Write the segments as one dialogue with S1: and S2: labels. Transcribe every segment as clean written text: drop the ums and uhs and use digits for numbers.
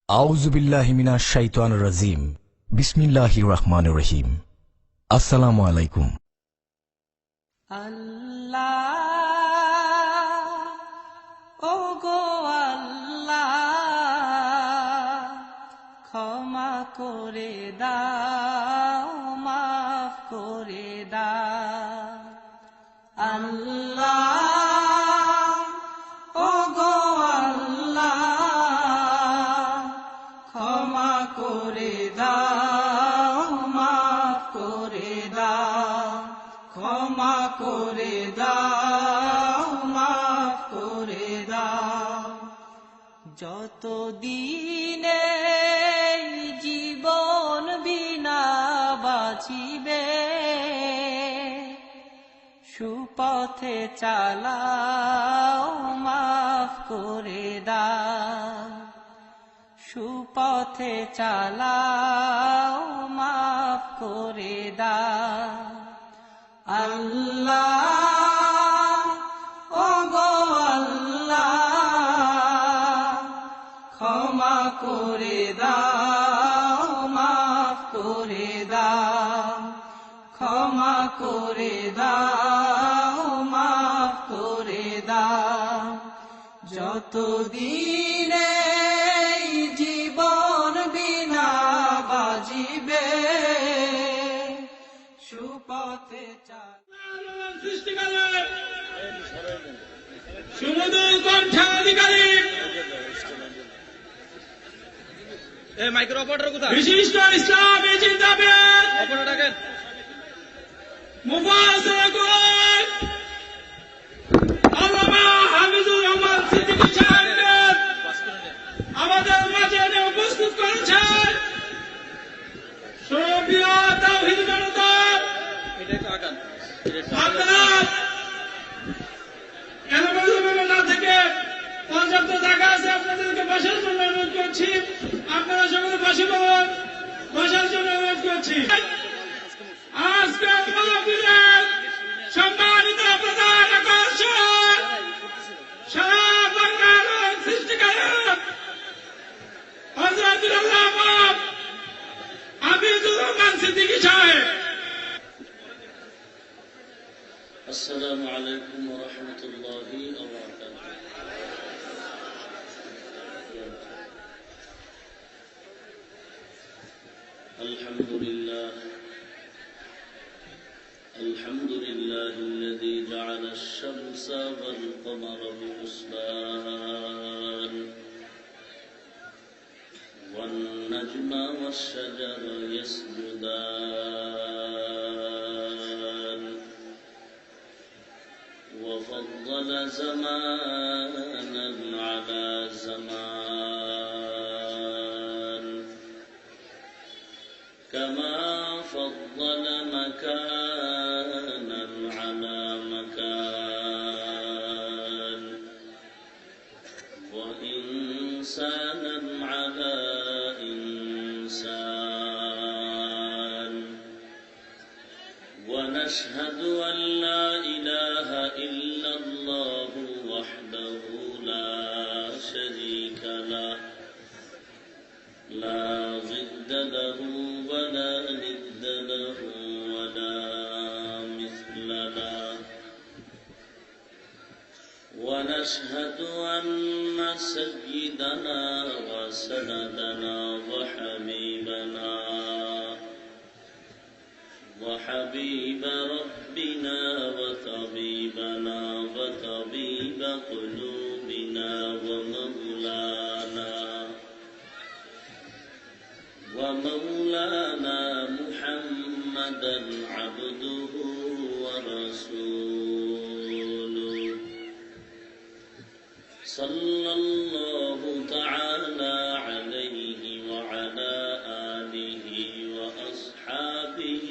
S1: আউযু বিল্লাহি মিনাশ শাইতানির রাজিম। বিসমিল্লাহির রহমানির রহিম। আসসালামু আলাইকুম।
S2: আল্লাহ ও গো আল্লাহ, ক্ষমা করে দাও, মাফ করে দাও। আল্লাহ ও গো আল্লাহ, ক্ষমা করে দাও, মাফ করে দাও। ক্ষমা করে দাও, মাফ করে দাও। যতদিনে জীবন বিনা বাঁচিবে, সুপথে চালাও, মাফ করে দাও। সুপথে চালাও, মাফ করে দাও। আল্লাহ ও গো আল্লাহ, ক্ষমা করে দাও, মাফ করে দাও। ক্ষমা করে দাও, মাফ করে দাও। যতদিনে জীবন বিনা বাজিবে, সুপথে
S3: সুমধুর কণ্ঠাধিকারী বিশিষ্ট ইসলামী চিন্তাবিদ মুফাসসির কুরআন আল্লামা হাফিজুর রহমান সিদ্দিকী সাহেব আমাদের মাঝে এনে উপস্থিত করেছেন। সুপ্রিয় তাওহীদ জনতা, আপনারা এলাকা থেকে পর্যাপ্ত জায়গা আছে, আপনাদেরকে বসার জন্য অনুরোধ করছি। আপনারা সকলে বসে পড়ুন, বসার জন্য অনুরোধ করছি। আজকে সম্মানিত প্রধান আকর্ষণ সারা বাংলার সৃষ্টিকারক হযরতুল আল্লামা হাফিজুর রহমান সিদ্দিকী সাহেব।
S4: السلام عليكم ورحمة الله وبركاته. الحمد لله الذي جعل الشمس والقمر بحسبان والنجم والشجر يسجدان وفضل زمانا على زمان كما فضل مكانا على مكان وإنسانا على إنسان. ونشهد أن لا إله إلا الله وحده لا شريك له، لا ضد له ولا ند له ولا مثل له. ونشهد أن سيدنا وسندنا وحبيب ربنا وطبيبنا وطبيب قلوبنا ومولانا محمدا عبده ورسوله صلى الله تعالى عليه وعلى آله وأصحابه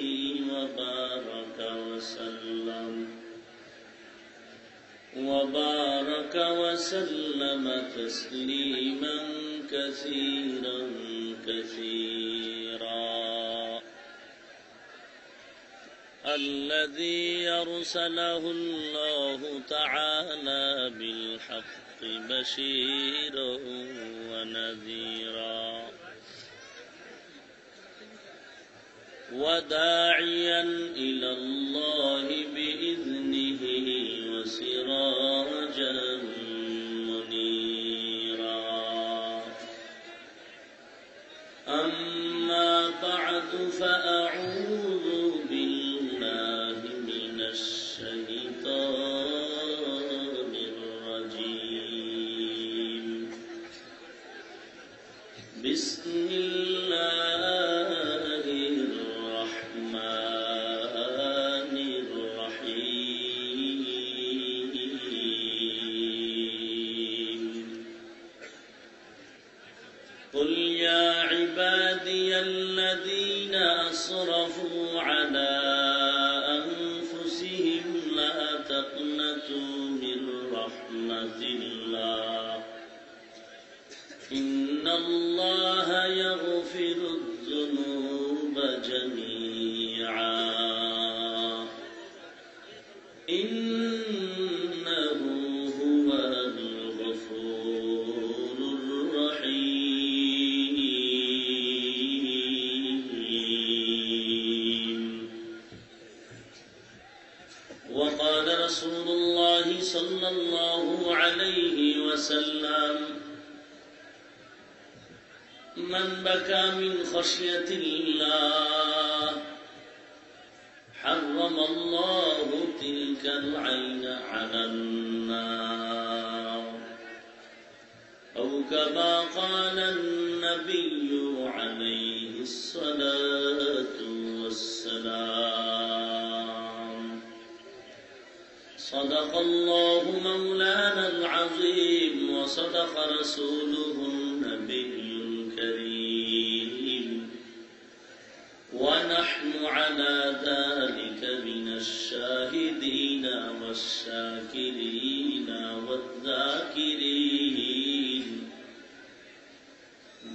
S4: وبارك وسلم تسليما كثيرا كثيرا. الذي أرسله الله تعالى بالحق بشيرا ونذيرا وداعيا إلى الله بإذنه وسراجا منيرا أما بعد فأعوذ بالله من الشيطان الرجيم بسم الله الرحمن الرحيم قل يا عبادي الذين أسرفوا على أنفسهم لا تقنطوا من رحمة الله إن الله يغفر الذنوب جميعا إنه هو الغفور الرحيم وقال رسول الله صلى الله عليه وسلم من بكى من خشية الله حرم الله تلك العين على النار أو كما قال النبي عليه الصلاة والسلام صدق الله مولانا العظيم وصدق رسوله النبي الكريم ونحن على ذلك من الشاهدين والشاكرين والذاكرين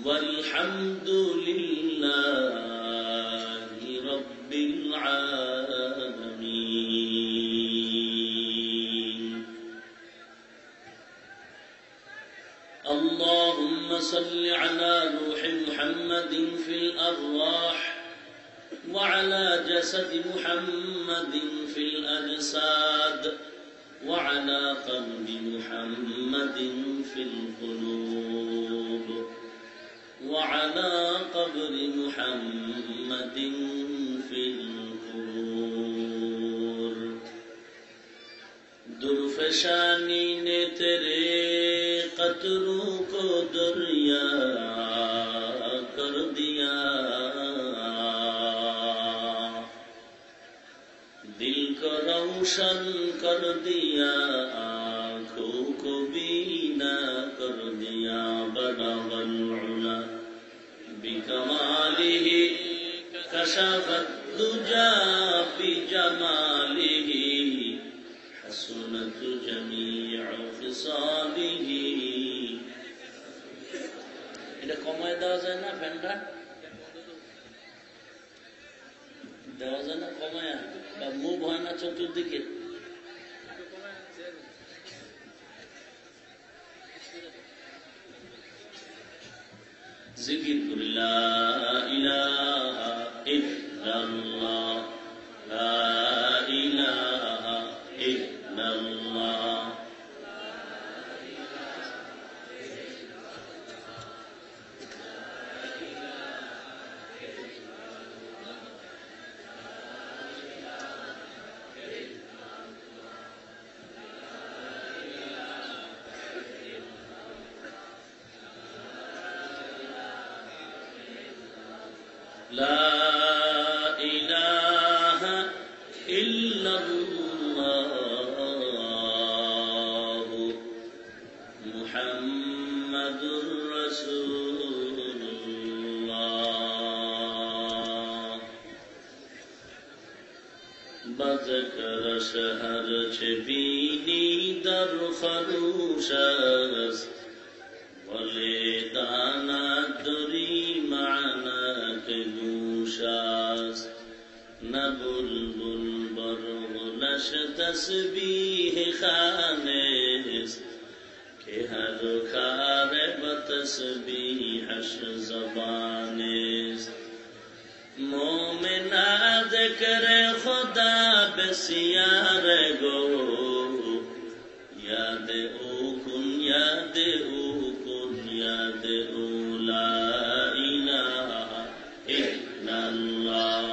S4: والحمد لله رب العالمين اللهم صل على روح محمد في الأرواح وعلى جسد محمد في الأجساد وعلى قلب محمد في القلوب وعلى قبر محمد في القبور درفشانی نے تیرے قطروں کو دریا کر دیا دل کو روشن کر دیا آنکھوں کو بینا کر دیا بلغ العلا بکمالہ کشف الدجا بجمالہ حسنت جميع خصاله এটা কমায় দেওয়া যায় না ফ্যানটা দেওয়া যায় না কমায় বা মুভ হয় না চতুর্দিকে জিকির করি লা ইলাহা ইল্লাল্লাহ লা ইলাহা ইল্লাল্লাহ لا إله إلا الله محمد رسول الله بذكر شهر چبینی در خروش است ولی داند دری معنی که گوش است نه بلبل हश तस्बीह खानेस के हर खार बतस्बीहश ज़बानेस मोमिना ज़िक्र खुदा बसियार गो याद ओ कुन याद ला इलाहा इल्लल्लाह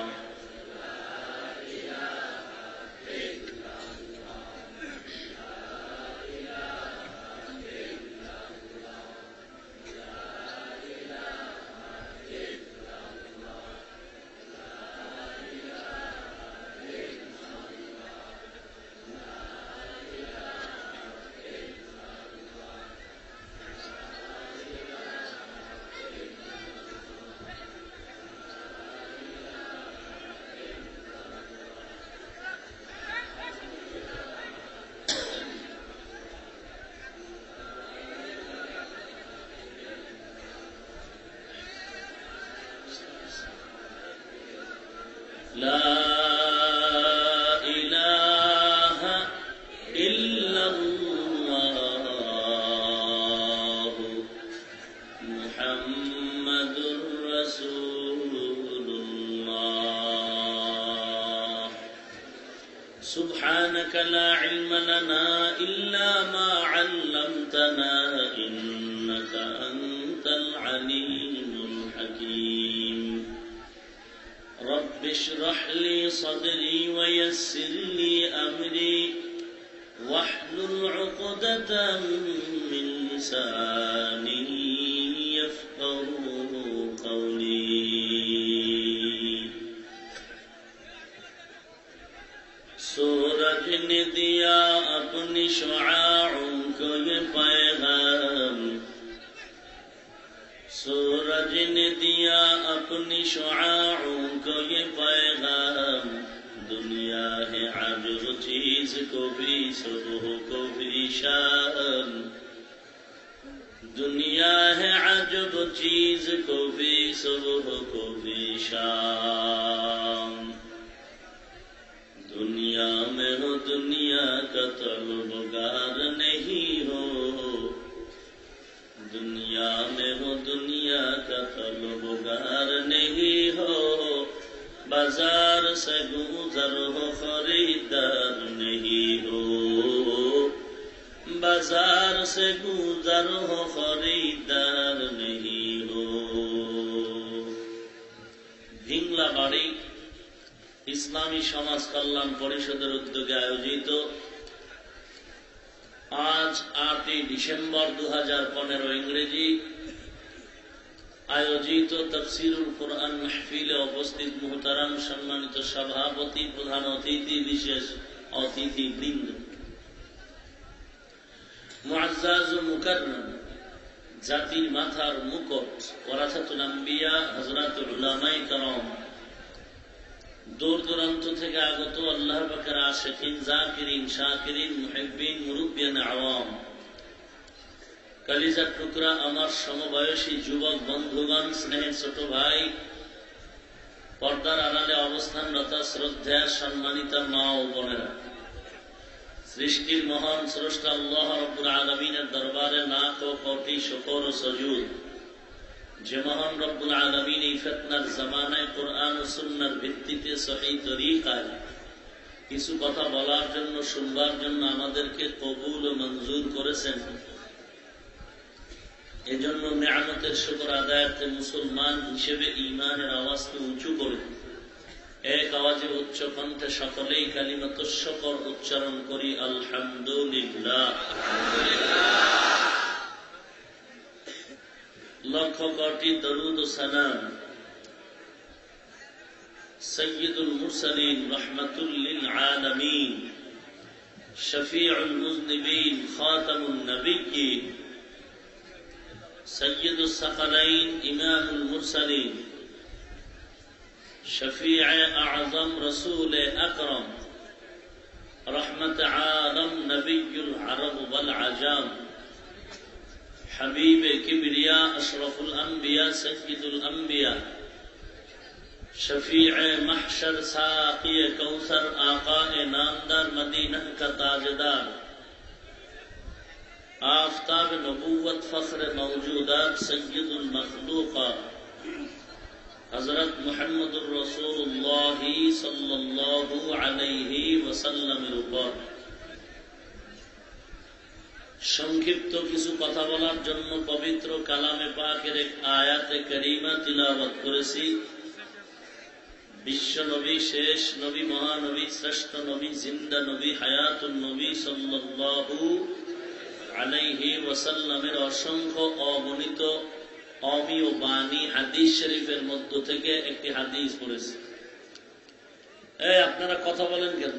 S4: لا إله إلا الله محمد رسول الله سبحانك لا علم لنا إلا ما علمتنا إنك أنت العليم الحكيم رب اشرح لي صدري ويسر لي أمري واحلل عقدة من لساني يفقهوا قولي सूरज ने दिया अपनी शुआओं को ये पैगाम सूरज ने दिया अपनी शुआओं को ये पैगाम दुनिया है अजब चीज को भी सुबह को भी शाम दुनिया है अजब चीज को भी सुबह को भी शाम दुनिया में हो दुनिया का तलबगार नहीं हो दुनिया में हो दुनिया का तलबगार नहीं हो बाजार से गुजर हो खरीदार नहीं हो बाजार से गुजर हो खरीदार नहीं हो भिंगला बाड़ी इस्लामी समाज कल्याण परिषदेर उद्योगे आयोजित आज 8 डिसेम्बर 2015 इंग्रेजी आयोजित तफसीरुल कुरान महफिले उपस्थित मुहताराम सम्मानित सभापति प्रधान अतिथि विशेष अतिथि वृंद मुअज्जज मुकर्रम जातिर माथार मुकुट वरासातुल अंबिया हजरातुल उलामाए करम दूर दूराন্ত থেকে আগত আল্লাহর পাকের আশিকিন জাকিরিন শাকিরিন মুহিব্বিন মুরুব্বিয়ান আওয়াম কলিজার টুকরা আমার সমবয়সী যুবক বন্ধুগণ স্নেহের ছোট ভাই পর্দার আড়ালে অবস্থানরত শ্রদ্ধেয় সম্মানিতা মা ও বোনেরা সৃষ্টির মহান স্রষ্টা আল্লাহ রাব্বুল আলামিনের দরবারে লাখ কোটি শুকর ও সুজুদ যে মহান রব্বুল আলামিন এই ফিতনার জামানায় কোরআন ও সুন্নাহর ভিত্তিতে সহিহ তরিকায় কিছু কথা বলার জন্য শুনবার জন্য আমাদেরকে কবুল ও মঞ্জুর করেছেন এজন্য নিয়ামতের শুকর আদায়ার্থে মুসলমান হিসেবে ঈমানের আওয়াজকে উঁচু করে এক আওয়াজে উচ্চ কণ্ঠে সকলেই কালিমাতুশ শুকর উচ্চারণ করি আলহামদুলিল্লাহ لکھ کوٹی درود و سلام سید المرسلین رحمت للعالمین شفیع المذنبین خاتم النبیین سید الثقلین امام المرسلین شفیع اعظم رسول اکرم رحمت عالم نبی العرب والعجام حبیب کبریا اشرف الانبیاء سید الانبیاء शफीअ महशर साक़िए कौसर आक़ाए नामदार मदीना का ताजदार आफ़ताब नबूवत फ़ख्र मौजूदात सय्यदुल मखलूक़ात हज़रत मुहम्मदुर रसूलुल्लाह सल्लल्लाहु अलैहि वसल्लमेর উপর সংক্ষিপ্ত কিছু কথা বলার জন্য পবিত্র কালামে পাকের এক আয়াতে কারীমা তিলাওয়াত করেছি। বিশ্ব নবী, শেষ নবী, মহানবী, শ্রেষ্ঠ নবী, জিন্দা নবী, হায়াতুন নবী সাল্লাল্লাহু আলাইহি ওয়াসাল্লামের অসংখ্য অগণিত অমীয় বাণী হাদিস শরীফের মধ্য থেকে একটি হাদিস পড়েছি। আপনারা কথা বলেন কেন?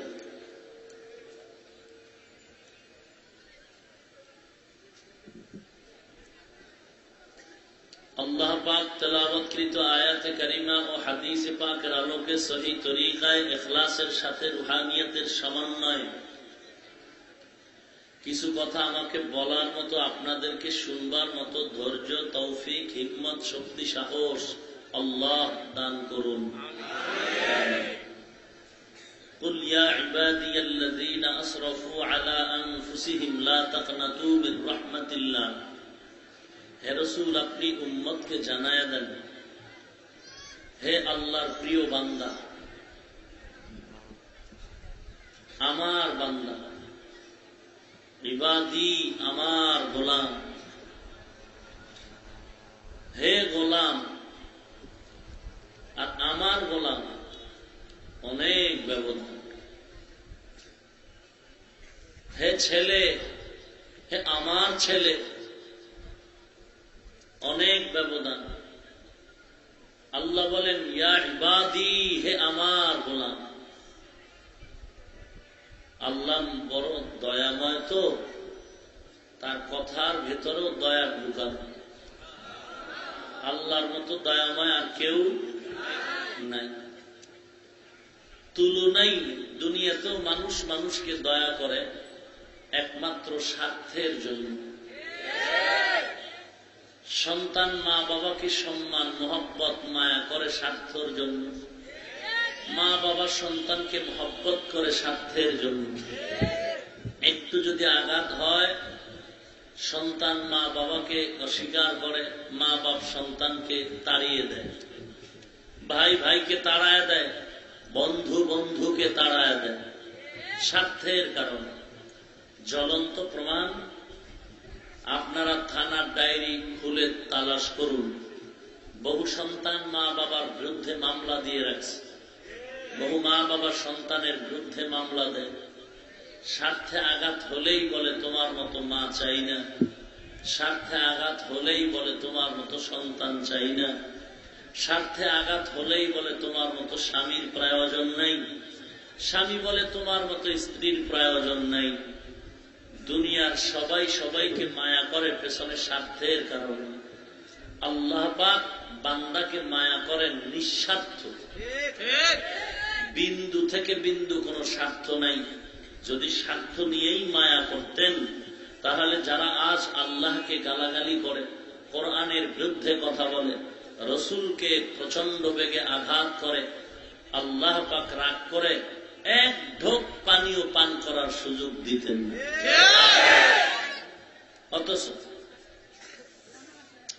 S4: আল্লাহ পাক তেলাওয়াতকৃত আয়াতে কারিমা ও হাদিসে পাকের আলোকে সহি তরিকায় ইখলাসের সাথে রুহানিয়তের সমন্বয়ে কিছু কথা আমাকে বলার মতো, আপনাদেরকে শুনবার মতো ধৈর্য, তৌফিক, হিম্মত, শক্তি, সাহস আল্লাহ দান করুন। قل يا عبادي الذين أسرفوا على أنفسهم لا تقنطوا من رحمة الله। হে রাসূল, আপনি উম্মতকে জানায়া দেন, হে আল্লাহর প্রিয় বান্দা, আমার বান্দা, ইবাদি আমার গোলাম, হে গোলাম আর আমার গোলাম অনেক ব্যবধান। হে ছেলে, হে আমার ছেলে, অনেক ব্যবধান। আল্লাহ বলেন ইয়া ইবাদি, হে আমার গোলাম। আল্লাহ বড় দয়াময়, তো তার কথার ভেতরেও দয়া ঢুকানো। আল্লাহর মতো দয়াময় আর কেউ নাই, তুলনাই। দুনিয়াতেও মানুষ মানুষকে দয়া করে একমাত্র স্বার্থের জন্য। সন্তান মা বাবাকে সম্মান, মহব্বত, মায়া করে স্বার্থের জন্য। মা বাবা সন্তানকে মহব্বত করে স্বার্থের জন্য। একটু যদি আঘাত হয়, সন্তান মা বাবাকে অস্বীকার করে, মা বাপ সন্তানকে তাড়িয়ে দেয়, ভাই ভাইকে তাড়ায় দেয়, বন্ধু বন্ধুকে তাড়ায় দেয়, স্বার্থের কারণে। জ্বলন্ত প্রমাণ, আপনারা থানার ডায়েরি খুলে তালাশ করুন। বহু সন্তান মা বাবার বিরুদ্ধে মামলা দিয়ে রাখছে, বহু মা বাবা সন্তানের বিরুদ্ধে মামলা দেয়। স্বার্থে আঘাত হলেই বলে তোমার মতো মা চাই না, স্বার্থে আঘাত হলেই বলে তোমার মতো সন্তান চাই না, স্বার্থে আঘাত হলেই বলে তোমার মতো স্বামীর প্রয়োজন নাই, স্বামী বলে তোমার মতো স্ত্রীর প্রয়োজন নাই। দুনিয়ার সবাই সবাইকে মায়া করে পেছনে স্বার্থের কারণে। আল্লাহ পাক বান্দাকে মায়া করেন নিঃস্বার্থ, বিন্দু থেকে বিন্দু কোনো স্বার্থ নাই। যদি স্বার্থ নিয়েই মায়া করতেন, তাহলে যারা আজ আল্লাহকে গালাগালি করে, কোরআনের বিরুদ্ধে কথা বলে, রসুলকে প্রচন্ড বেগে আঘাত করে, আল্লাহ পাক রাগ করে এক ঢোক পানিও পান করার সুযোগ দিতেন। অথচ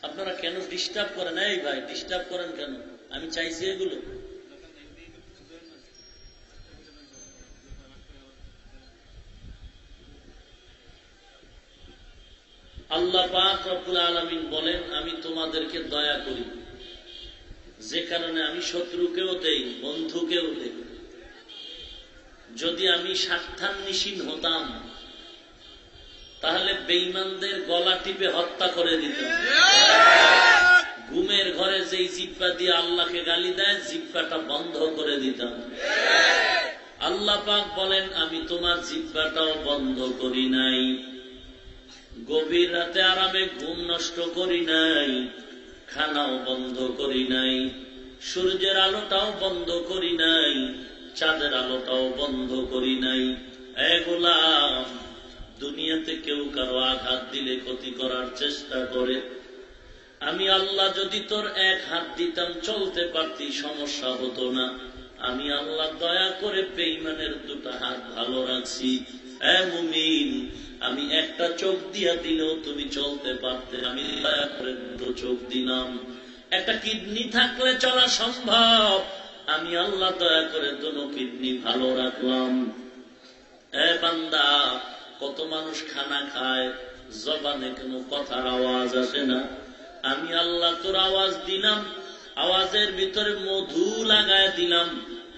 S4: আপনারা কেন ডিস্টার্ব করেন? এই ভাই, ডিস্টার্ব করেন কেন? আমি চাইছি এগুলো। আল্লাহ পাক রব্বুল আলামিন বলেন, আমি তোমাদেরকে দয়া করি, যে কারণে আমি শত্রুকেও দেই, বন্ধুকেও দেই। যদি আমি স্বার্থান্বেষী হতাম, তাহলে বেঈমানদের গলা টিপে হত্যা করে দিতাম। ঘুমের ঘরে যেই জিহ্বা দিয়ে আল্লাহকে গালি দেয়, জিহ্বাটা বন্ধ করে দিতাম। আল্লাহ পাক বলেন, আমি তোমার জিহ্বাটাও বন্ধ করি নাই, গভীর রাতে আরামে ঘুম নষ্ট করি নাই, খানাও বন্ধ করি নাই, সূর্যের আলোটাও বন্ধ করি নাই, চাঁদের আলোটাও বন্ধ করি নাই। এ গোলাম, দুনিয়াতে কেউ কারো আঘাত দিলে, ক্ষতি করার চেষ্টা করে, আমি আল্লাহ যদি তোর এক হাত দিতাম চলতে পারতি, সমস্যা হতো না। আমি আল্লাহ দয়া করে বেঈমানের দুটো হাত ভালো রাখছি। এ মুমিন, আমি একটা চোখ দিয়া দিলেও তুমি চলতে পারতে, আমি দয়া করে দুটো চোখ দিলাম। একটা কিডনি থাকলে চলা সম্ভব, আমি আল্লাহ দয়া করে দুটো কিডনি ভালো রাখলাম। এ বান্দা, কত মানুষ খানা খায়, জবানে কোনো কথার আওয়াজ আসে না। আমি আল্লাহ তোর আওয়াজ দিলাম, আওয়াজের ভিতরে মধু লাগায় দিলাম।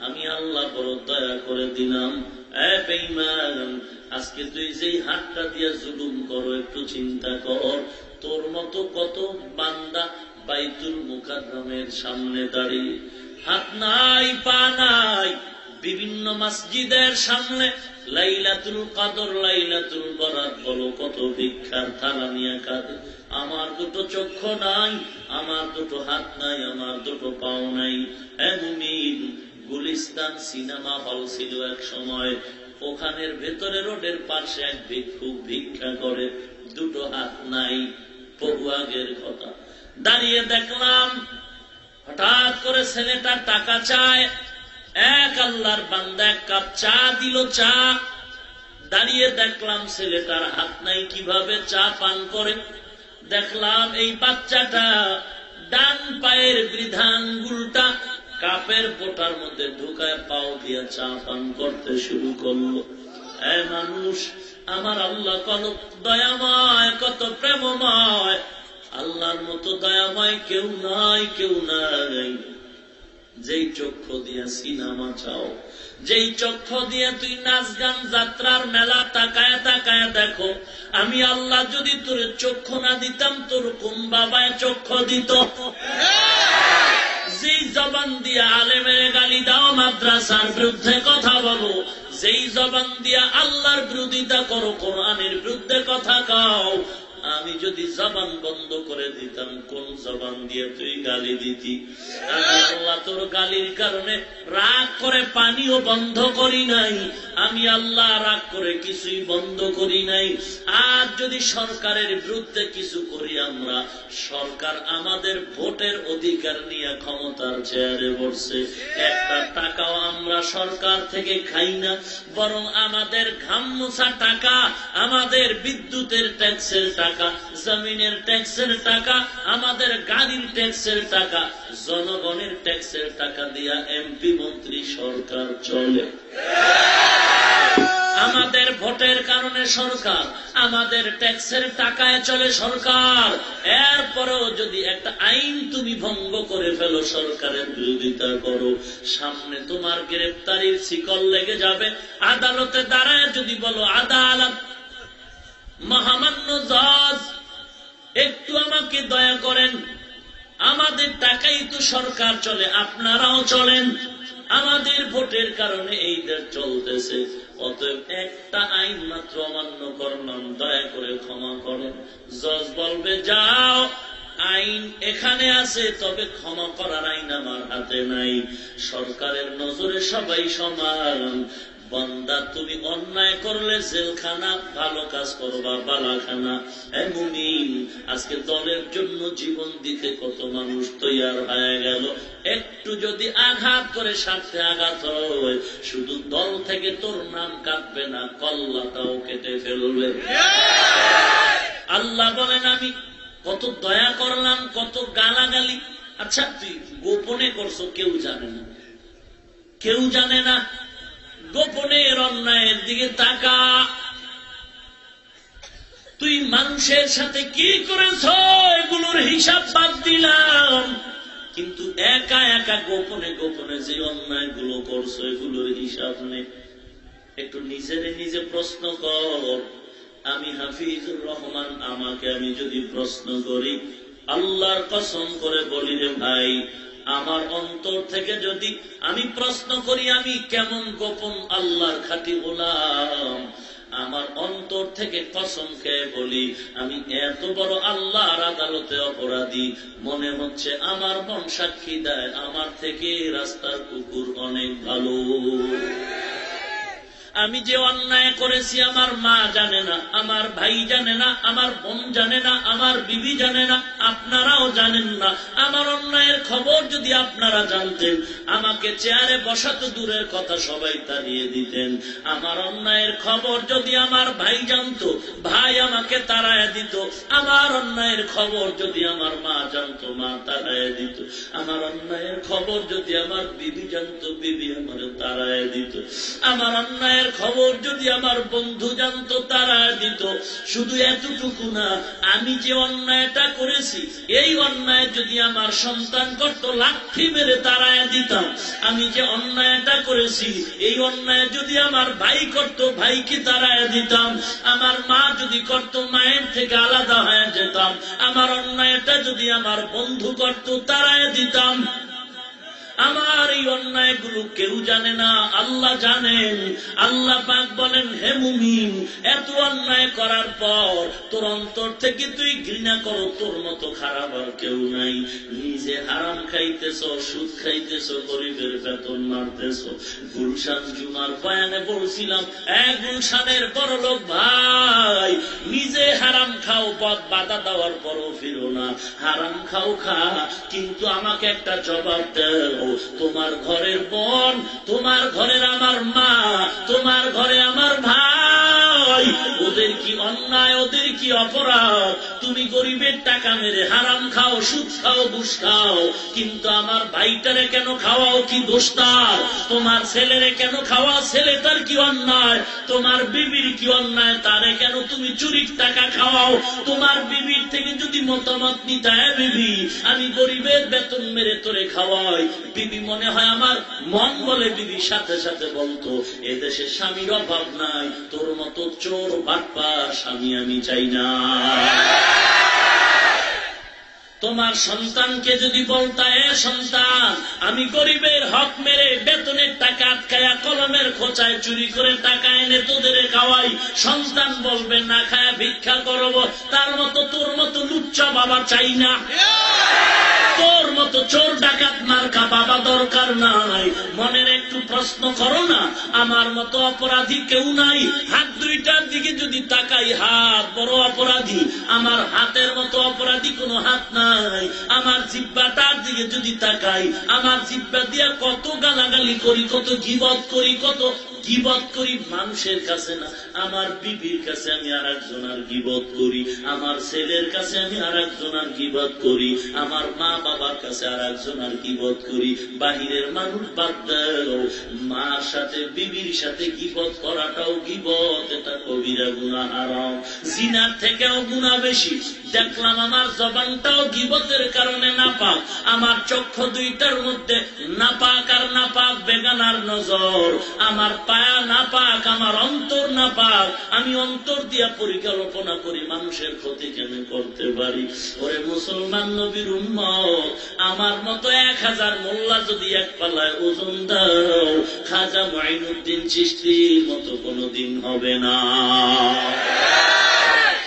S4: আমি আল্লাহ বড় দয়া করে দিলাম। এ বেঈমান, আজকে তুই যেই হাতটা দিয়া জুলুম করো, একটু চিন্তা কর, তোর মতো কত বান্দা বাইতুল মুকাররমের সামনে দাঁড়িয়ে হাত নাই পা নাই, বিভিন্ন মসজিদের সামনে লাইলাতুল কদর, লাইলাতুল বরাত বলো, কত ভিক্ষার থালা নিয়ে কাঁদে। আমার দুটো চক্ষু নাই, আমার দুটো হাত নাই, আমার দুটো পাও নাই। এ মুমিন, গুলিস্তান সিনেমা হল ছিল এক সময়, ওখানের ভেতরে রোডের পাশে এক ভিক্ষুক ভিক্ষা করে, দুটো হাত নাই। বহু আগের কথা, দাঁড়িয়ে দেখলাম হঠাৎ করে ছেলেটা টাকা চায়। এক আল্লাহর বান্দা এক কাপ চা দিল, চা। দাঁড়িয়ে দেখলাম ছেলেটার হাত নাই, কিভাবে চা পান করে। দেখলাম এই বাচ্চাটা ডান পায়ের বৃদ্ধাঙ্গুলটা কাপের বোটার মধ্যে ঢুকায় পাও দিয়া চা পান করতে শুরু করলো। এ মানুষ, আমার আল্লাহ কত দয়াময়, কত প্রেমময়। আল্লাহর মতো দয়াময় কেউ নাই, কেউ নাই। যেই চক্ষু দিয়া সিনেমা চাও, যেই চক্ষু দিয়ে তুই নাচ গান যাত্রার মেলা তাকায় তাকায় দেখো, আমি আল্লাহ যদি তোর চক্ষু না দিতাম, তোর কোন বাবায় চক্ষু দিত? যেই জবান দিয়া আলেমের গালি দাও, মাদ্রাসার বিরুদ্ধে কথা বলো, যেই জবান দিয়া আল্লাহর বিরোধিতা করো, কোরআনের বিরুদ্ধে কথা কাও, আমি যদি জবান বন্ধ করে দিতাম, কোন জবান দিয়ে তুই গালি দিতি? আমি আল্লাহ তোর গালির কারণে রাগ করে পানিও বন্ধ করি নাই, আমি আল্লাহ রাগ করে কিছুই বন্ধ করি নাই। আর যদি সরকারের বিরুদ্ধে কিছু করি আমরা, সরকার আমাদের ভোটের অধিকার নিয়ে ক্ষমতার চেয়ারে বসছে, একটা টাকাও আমরা সরকার থেকে খাই না, বরং আমাদের ঘাম মোছা টাকা, আমাদের বিদ্যুতের ট্যাক্সের টাকা, জমিনের ট্যাক্সের টাকা, আমাদের গাড়ির ট্যাক্সের টাকা, জনগণের ট্যাক্সের টাকা দিয়া এমপি মন্ত্রী সরকার চলে। আমাদের ভোটের কারণে সরকার, আমাদের ট্যাক্সের টাকায় চলে সরকার। এরপরেও যদি একটা আইন তুমি ভঙ্গ করে ফেলো, সরকারের বিরোধিতা করো, সামনে তোমার গ্রেফতারির শিকল লেগে যাবে। আদালতে দাঁড়ায় যদি বলো, আদালত, মহামান্য জজ, একটু আমাকে দয়া করেন, আমাদের টাকাই তো সরকার চলে, আপনারাও চলেন, আমাদের ভোটের কারণে এই দেশ চলতেছে, অতএব একটা আইন মাত্র অমান্য করলাম, দয়া করে ক্ষমা করেন। জজ বলবে, যাও, আইন এখানে আছে, তবে ক্ষমা করার আইন আমার হাতে নাই। সরকারের নজরে সবাই সমান। বান্দা, তুমি অন্যায় করলে জেলখানা, ভালো কাজ করবা বালাখানা। এ মুমিন, আজকে দলের জন্য জীবন দিতে কত মানুষ তৈয়ার হয়ে গেল, একটু যদি আঘাত করে স্বার্থে আঘাত হয়, শুধু দল থেকে তোর নাম কাটবে না, কল্লাটাও কেটে ফেলবে। আল্লাহ বলেন, আমি কত দয়া করলাম, কত গালাগালি। আচ্ছা, তুই গোপনে করছো, কেউ জানে না, কেউ জানে না। গোপনের অন্যায়ের দিকে তাকা। তুই মানুষের সাথে কি করেছ, এগুলোর হিসাব বাদ দিলাম, কিন্তু একা একা গোপনে গোপনে যে অন্যায়গুলো করছো, এগুলোর হিসাব নেই। একটু নিজের নিজে প্রশ্ন কর। আমি হাফিজুর রহমান, আমাকে আমি যদি প্রশ্ন করি, আল্লাহর কসম করে বলি রে ভাই, আমার অন্তর থেকে যদি আমি প্রশ্ন করি, আমি কেমন গোপন আল্লাহর খাঁটি গোলাম, আমার অন্তর থেকে কসম খেয়ে বলি, আমি এত বড় আল্লাহর আদালতে অপরাধী, মনে হচ্ছে আমার মন সাক্ষী দেয় আমার থেকে রাস্তার কুকুর অনেক ভালো। আমি যে অন্যায় করেছি আমার মা জানে না, আমার ভাই জানে না, আমার বোন জানে না, আমার বিবি জানে না, আপনারাও জানেন না। আমার অন্যায়ের খবর যদি আপনারা জানতেন, আমাকে চেয়ারে বসাতে দূরের কথা সবাই তাড়িয়ে দিতেন। আমার অন্যায়ের খবর যদি আমার ভাই জানতো, ভাই আমাকে তাড়ায় দিত। আমার অন্যায়ের খবর যদি আমার মা জানতো, মা তাড়ায় দিত। আমার অন্যায়ের খবর যদি আমার বিবি জানতো, বিবি আমার তাড়ায় দিত। আমার অন্যায়ের খবর যদি আমার বন্ধু জানতো, তাড়ায় দিত। শুধু এতটুকু না, আমি যে অন্যায়টা করেছি এই অন্যায় যদি আমার সন্তান করতো, লাঠি মেরে তাড়ায় দিতাম। আমি যে অন্যায়টা করেছি এই অন্যায় যদি আমার ভাই করতো, ভাইকে তাড়ায় দিতাম। আমার মা যদি করতো, মায়ের থেকে আলাদা হয়ে যেতাম। আমার অন্যায়টা যদি আমার বন্ধু করতো, তাড়ায় দিতাম। আমার এই অন্যায়গুলো কেউ জানে না, আল্লাহ জানেন। আল্লাহ পাক বলেন, হে মুমিন, এত অন্যায় করার পর তোর অন্তর থেকে তুই ঘৃণা করো, তোর মতো খারাপ আর কেউ নাই। নিজে হারাম খাইতেছ, সুদ খাইতেছ, গরিবের বেতন মারতেছ। গুলশান জুমার বয়ানে বলছিলাম, গুলশানের বড় লোক ভাই, নিজে হারাম খাও, পথ বাধা দেওয়ার পরও ফিরো না। হারাম খাও, খা, কিন্তু আমাকে একটা জবাব দাও। তোমার ঘরের বোন, তোমার ঘরের আমার মা, তোমার ঘরে আমার ভাই, ওদের কি অন্যায়, ওদের কি অপরাধ? তুমি গরিবের টাকা মেরে হারাম খাও, সুদ খাও, ঘুষ খাও, কিন্তু আমার ভাইটারে কেন খাওয়াও? কি দোষ তার? তোমার ছেলেরে কেন খাওয়া? ছেলেটার কি অন্যায়? তোমার বিবির কি অন্যায়? তারে কেন তুমি চুরির টাকা খাওয়াও? তোমার বিবির থেকে যদি মতামত নিতে, হ্যাঁ বিবি, আমি গরিবের বেতন মেরে তোরে খাওয়াই, বিবি মনে হয় আমার মন বলে বিবির সাথে সাথে বলতো, এদেশে স্বামীর অভাব নাই, তোর মতো চোর বাটপার স্বামী আমি চাই না। তোমার সন্তানকে যদি বলতা, এ সন্তান, আমি গরিবের হক মেরে বেতনের টাকা আটকায়া কলমের খোঁচায় চুরি করে টাকা এনে তোদের খাওয়াই, সন্তান বলবে না খায়া ভিক্ষা করব। তার মতো তোর মতো লুচ্চা বাবা চাই না, তোর মতো চোর ডাকাত মার্কা বাবা দরকার নাই। মনের একটু প্রশ্ন করো না, আমার মতো অপরাধী কেউ নাই। হাত দুইটার দিকে যদি তাকাই, হাত বড় অপরাধী, আমার হাতের মতো অপরাধী কোনো হাত নাই। আমার জিহ্বাটার দিকে যদি তাকাই, আমার জিহ্বা দিয়া কত গালাগালি করি, কত গীবত করি, কত গীবত করি মানুষের কাছে না, আমার বিবির কাছে আমি আর একজনের গীবত করি, আমার ছেলের কাছে আমি আর একজনের গীবত করি, আমার মা বাবার কাছে আর একজনের গীবত করি। বাহিরের মানুষ বাদ দাও, মার সাথে বিবির সাথে গীবত করাটাও গীবত, এটা কবিরা গুনাহ, হারাম। জিনার থেকেও গুনাহ বেশি। দেখলাম আমার জবানটাও গীবতের কারণে নাপাক, আমার চক্ষু দুইটার মধ্যে নাপাক আর নাপাক বেগানার নজর, আমার পায়া নাপাক, আমার অন্তর নাপাক। আমি অন্তর দিয়া পরিকল্পনা করি মানুষের ক্ষতি কেন করতে পারি। ওরে মুসলমান নবীর উম্মত, আমার মতো 1000 মোল্লা যদি এক পাল্লায় ওজন দাও, খাজা মুঈনুদ্দিন চিশতির মতো কোনদিন হবে না।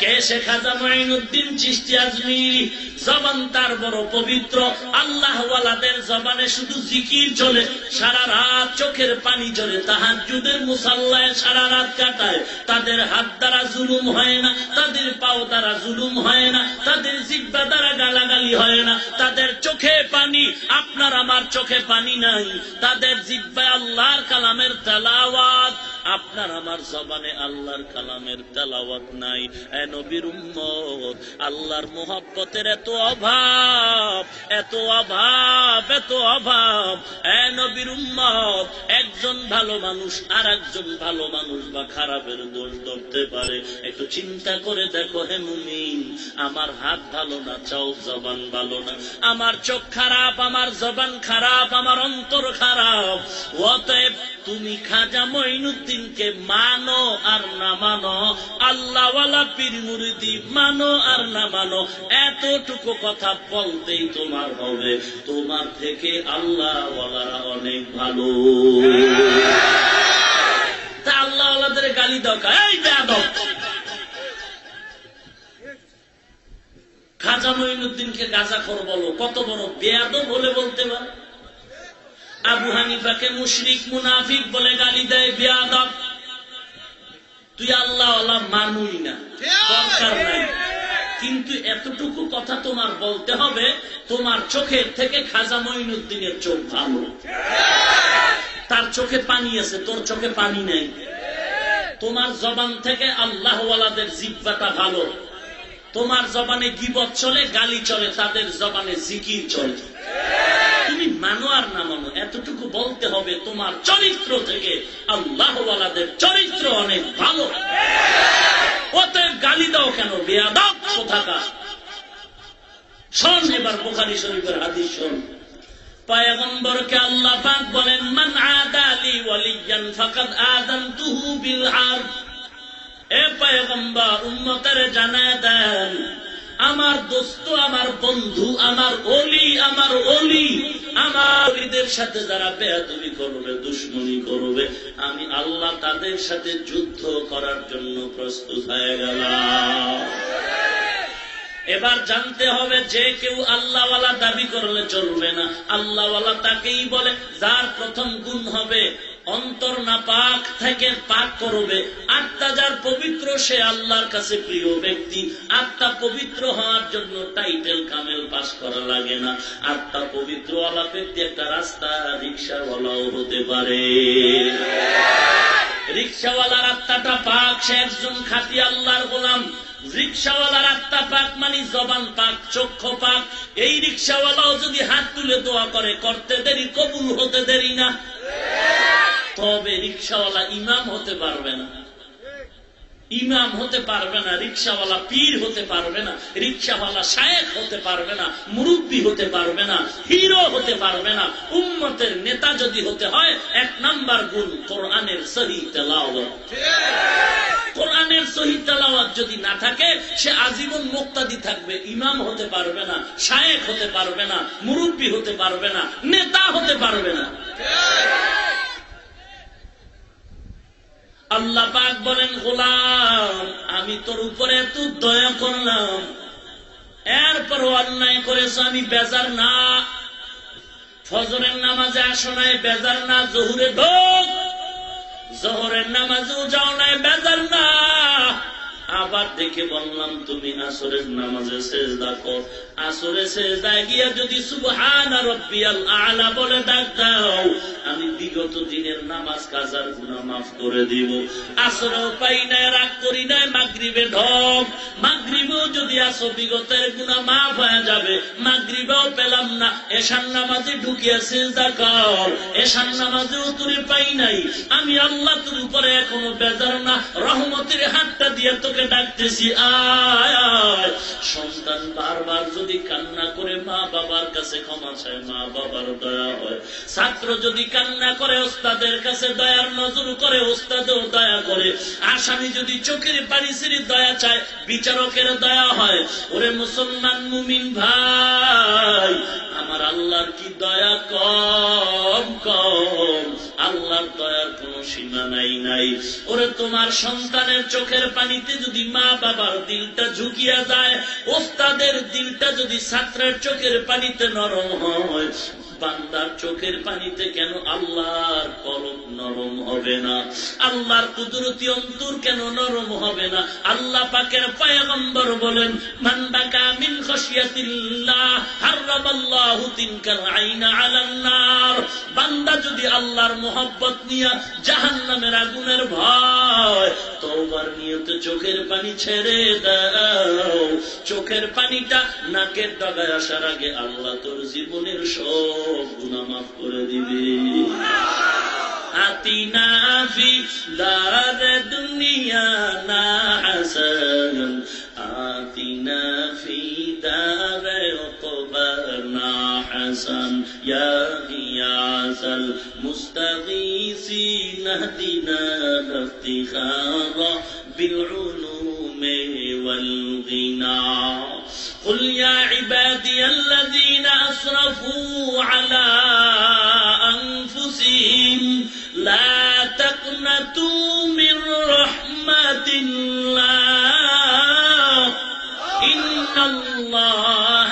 S4: কে সে খাজা মুঈনুদ্দিন চিশতি আজমিরি? জবান তার বড় পবিত্র, আল্লাহ ওয়ালাদের জবানে শুধু জিকির চলে, সারা রাত চোখের পানি ঝরে, তাহাজ্জুদের মুসাল্লায় সারা রাত কাটায়। তাদের হাত দ্বারা জুলুম হয় না, তাদের পাও দ্বারা জুলুম হয় না, তাদের জিহ্বা দ্বারা গালাগালি হয় না, তাদের চোখে পানি, আপনার আমার চোখে পানি নাই। তাদের জিহ্বায় আল্লাহর কালামের তেলাওয়াত, আপনার আমার জবানে আল্লাহর কালামের তেলাওয়াত নাই। এ নবীর উম্মত, আল্লাহর মুহাব্বতের এত অভাব, এত অভাব, এত অভাব। এ নবীর উম্মত, একজন ভালো মানুষ আর একজন ভালো মানুষ বা খারাপের দোষ ধরতে পারে? একটু চিন্তা করে দেখো হে মুমিন, আমার হাত ভালো না, চাও জবান ভালো না, আমার চোখ খারাপ, আমার জবান খারাপ, আমার অন্তর খারাপ। অতএব তুমি খাজা মুঈনুদ্দিনকে মানো আর না মানো, আল্লাহওয়ালা পীর মুরিদি মানো আর না মানো, এতটুকু কথা বলতেই তোমার হবে, তোমার থেকে আল্লাহওয়ালারা অনেক ভালো। তা আল্লাহওয়ালাদের গালি দাও, এই বেয়াদব। খাজা মুঈনুদ্দিনকে গাঁজাখোর বলো, কত বড় বেয়াদব হলে বলতে পারে। আবু হানিফাকে মুশরিক মুনাফিক বলে গালি দেয়, বেয়াদব। তুই আল্লাহওয়ালা মানুই না, দরকার নাই। কিন্তু এতটুকু কথা তোমার বলতে হবে, তোমার চোখের থেকে খাজা মঈনুদ্দিনের চোখ ভালো, তার চোখে পানি আছে, তোর চোখে পানি নেই। তোমার জবান থেকে আল্লাহওয়ালাদের জিহ্বাটা ভালো, তোমার জবানে গীবত চলে, গালি চলে, তাদের জবানে জিকির চলে। তুমি মানো আর না মানো, এতটুকু বলতে হবে তোমার চরিত্র থেকে আল্লাহওয়ালাদের চরিত্র অনেক ভালো। অতএব গালি দাও কেন, বেয়াদব কোথাকার। শোন এবার বুখারী শরীফের হাদিস শোন। পয়গম্বরকে আল্লাহ পাক বলেন, মান আদা লি ওয়ালিয়ান ফাকাদ আযানতুহু বিল হারব। এ পয়গম্বর, উম্মতের জানায় দেন, আমার দোস্ত, আমার বন্ধু, আমার ওলি, আমার ওলিদের সাথে যারা বেয়াদবি করবে, দুশমনি করবে, আমি আল্লাহ তাদের সাথে যুদ্ধ করার জন্য প্রস্তুত হয়ে গেলাম। এবার জানতে হবে, যে কেউ আল্লাহওয়ালা দাবি করলে চলবে না। আল্লাহওয়ালা তাকেই বলে যার প্রথম গুণ হবে অন্তর না পাক থেকে পাক করবে। আত্মা যার পবিত্র, সে আল্লাহর কাছে প্রিয় ব্যক্তি। আত্মা পবিত্র হওয়ার জন্য টাইটেল কামেল পাস করা লাগে না। আত্মা পবিত্র ওয়ালা ব্যক্তি একটা রাস্তা রিক্সাওয়ালাও হতে পারে। রিক্সাওয়ালার আত্মাটা পাক, সে একজন খাঁটি আল্লাহর গোলাম। রিক্সাওয়ালার আত্মা পাক মানে জবান পাক, চক্ষু পাক। এই রিক্সাওয়ালাও যদি হাত তুলে দোয়া করে, করতে দেরি, কবুল হতে দেরি না। তবে রিক্সাওয়ালা ইমাম হতে পারবে না, ইমাম হতে পারবে না, রিক্সাওয়ালা পীর হতে পারবে না, রিক্সাওয়ালা শায়েখ হতে পারবে না, মুরব্বী হতে পারবে না, হিরো হতে পারবে না। উম্মতের নেতা যদি হতে হয়, 1 নাম্বার গুণ কোরআনের সহি তেলাওয়াত। কোরআনের সহি তেলাওয়াত যদি না থাকে, সে আজীবন মুক্তাদি থাকবে, ইমাম হতে পারবে না, শায়েখ হতে পারবে না, মুরব্বী হতে পারবে না, নেতা হতে পারবে না। আল্লাহ পাক বলেন, গোলাম, আমি তোর উপরে এত দয়া করলাম, এরপর অন্যায় করেছ, আমি বেজার না। ফজরের নামাজে আসো নাই, বেজার না। জোহরে ঢোক, জোহরের নামাজেও যাও নাই, বেজার না। আবার দেখে বললাম, তুমি আসরের নামাজে সেজদা কর। আসরে সেজদায় গিয়া যদি সুবহানা রাব্বিয়াল আ'লা বলে ডাক দাও, আমি বিগত দিনের নামাজ কাজার গুনাহ মাফ করে দিব। আসরেও পাই নাই, রাগ করি নাই, মাগরিবে ঢোক। মাগরিবেও যদি আসো, বিগতের গুনাহ মাফ হয়ে যাবে। মাগরিবেও পেলাম না, এশার নামাজে ঢুকিয়া সেজদা কর। এশার নামাজেও তুই পাই নাই, আমি আল্লাহ তোর উপরে এখনো বেজার না। রহমতের হাতটা দিয়ে তোকে ডাকতেছি, আয় আয়। সন্তান বারবার যদি কান্না করে মা বাবার কাছে ক্ষমা চায়, মা বাবার দয়া হয়। ছাত্র যদি কান্না করে ওস্তাদের কাছে দয়ার নজর করে, ওস্তাদও দয়া করে। আসামি যদি চোখের পানি ছেড়ে দয়া চায়, বিচারকের দয়া হয়। ওরে মুসলমান মুমিন ভাই, আমার আল্লাহর কি দয়া কম কম, আল্লাহর দয়ার কোন সীমা নাই। ওরে তোমার সন্তানের চোখের পানিতে যদি মা বাবার দিলটা ঝুঁকিয়া যায়, ওস্তাদের দিলটা যদি ছাত্রের চোখের পানিতে নরম হয়, বান্দার চোখের পানিতে কেন আল্লাহর কলব নরম হবে না? আল্লাহর কুদরতি অন্তর কেন নরম হবে না? আল্লাহ পাকের পয়গম্বর বলেন, মান বাকা মিন খাশিয়াতিল্লাহ হারামাল্লাহু তিনকাল আইনা আলান নার। বান্দা যদি আল্লাহর মোহাব্বত নিয়া জাহান্নামের আগুনের ভয়, তওবার নিয়তে চোখের পানি ছেড়ে দাও, চোখের পানিটা নাকের ডগায় আসার আগে আল্লাহ তোর জীবনের সব গুনাহ মাফ করে দিবে। আতিনা ফি দার দুনিয়া না হাসান, আতিনা ফি দার উকবার না হাসান, ইয়া গিয়াসাল মুস্তাগীসিন ইহদিনা ইফতিখারা বিল উলুমি ওয়াল গিনা। قل يا عبادي الذين أسرفوا على أنفسهم لا تقنطوا من رحمة الله إن الله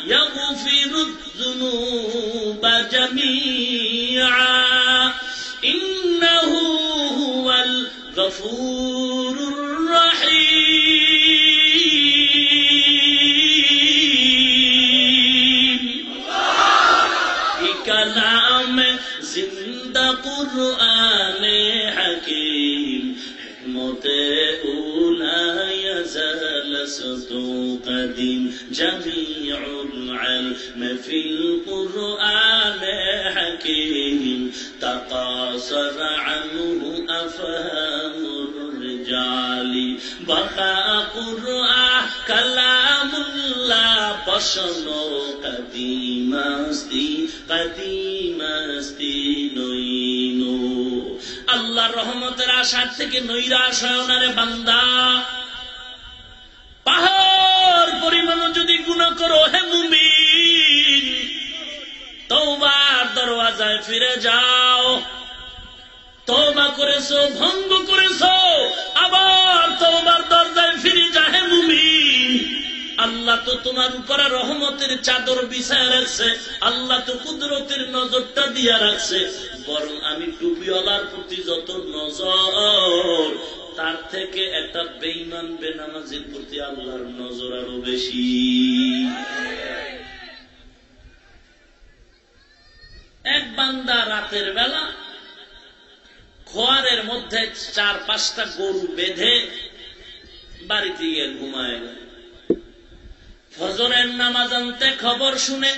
S4: يغفر الذنوب جميعا إنه هو الغفور कलाम जिंदा कुरान हकीम हिकमते उला यज़ल सतु कदीम जमीउल इल्म फिल कुरान हकीम तकासर अन्हु अफहामुर रिजाली बका कुरान कलामुल्लाह बशनो কদিমাস্তি নইনো। আল্লাহর রহমতের আশার থেকে নৈরাশ হয় না রে বান্দা। পাহাড় পরিমাণ যদি গুনাহ করো হে মুমিন, তওবার দরওয়াজায় ফিরে যাও। তওবা করেছো, ভঙ্গ করেছো, আবার তওবার দরজায় ফিরে যা হে মুমিন। আল্লাহ তো তোমার উপরে রহমতের চাদর বিছায় রাখছে, আল্লাহ তো কুদরতের নজরটা দিয়া রাখছে। বরং আমি টুপিওয়ালার প্রতি যত নজর, তার থেকে একটা বেঈমান বেনামাজির প্রতি আল্লাহর নজর আরো বেশি। এক বান্দা রাতের বেলা খোয়ারের মধ্যে 4-5টা গরু বেঁধে বাড়িতে গিয়ে ঘুমায় গেল। ফজরের নামাজ আনতে খবর শুনে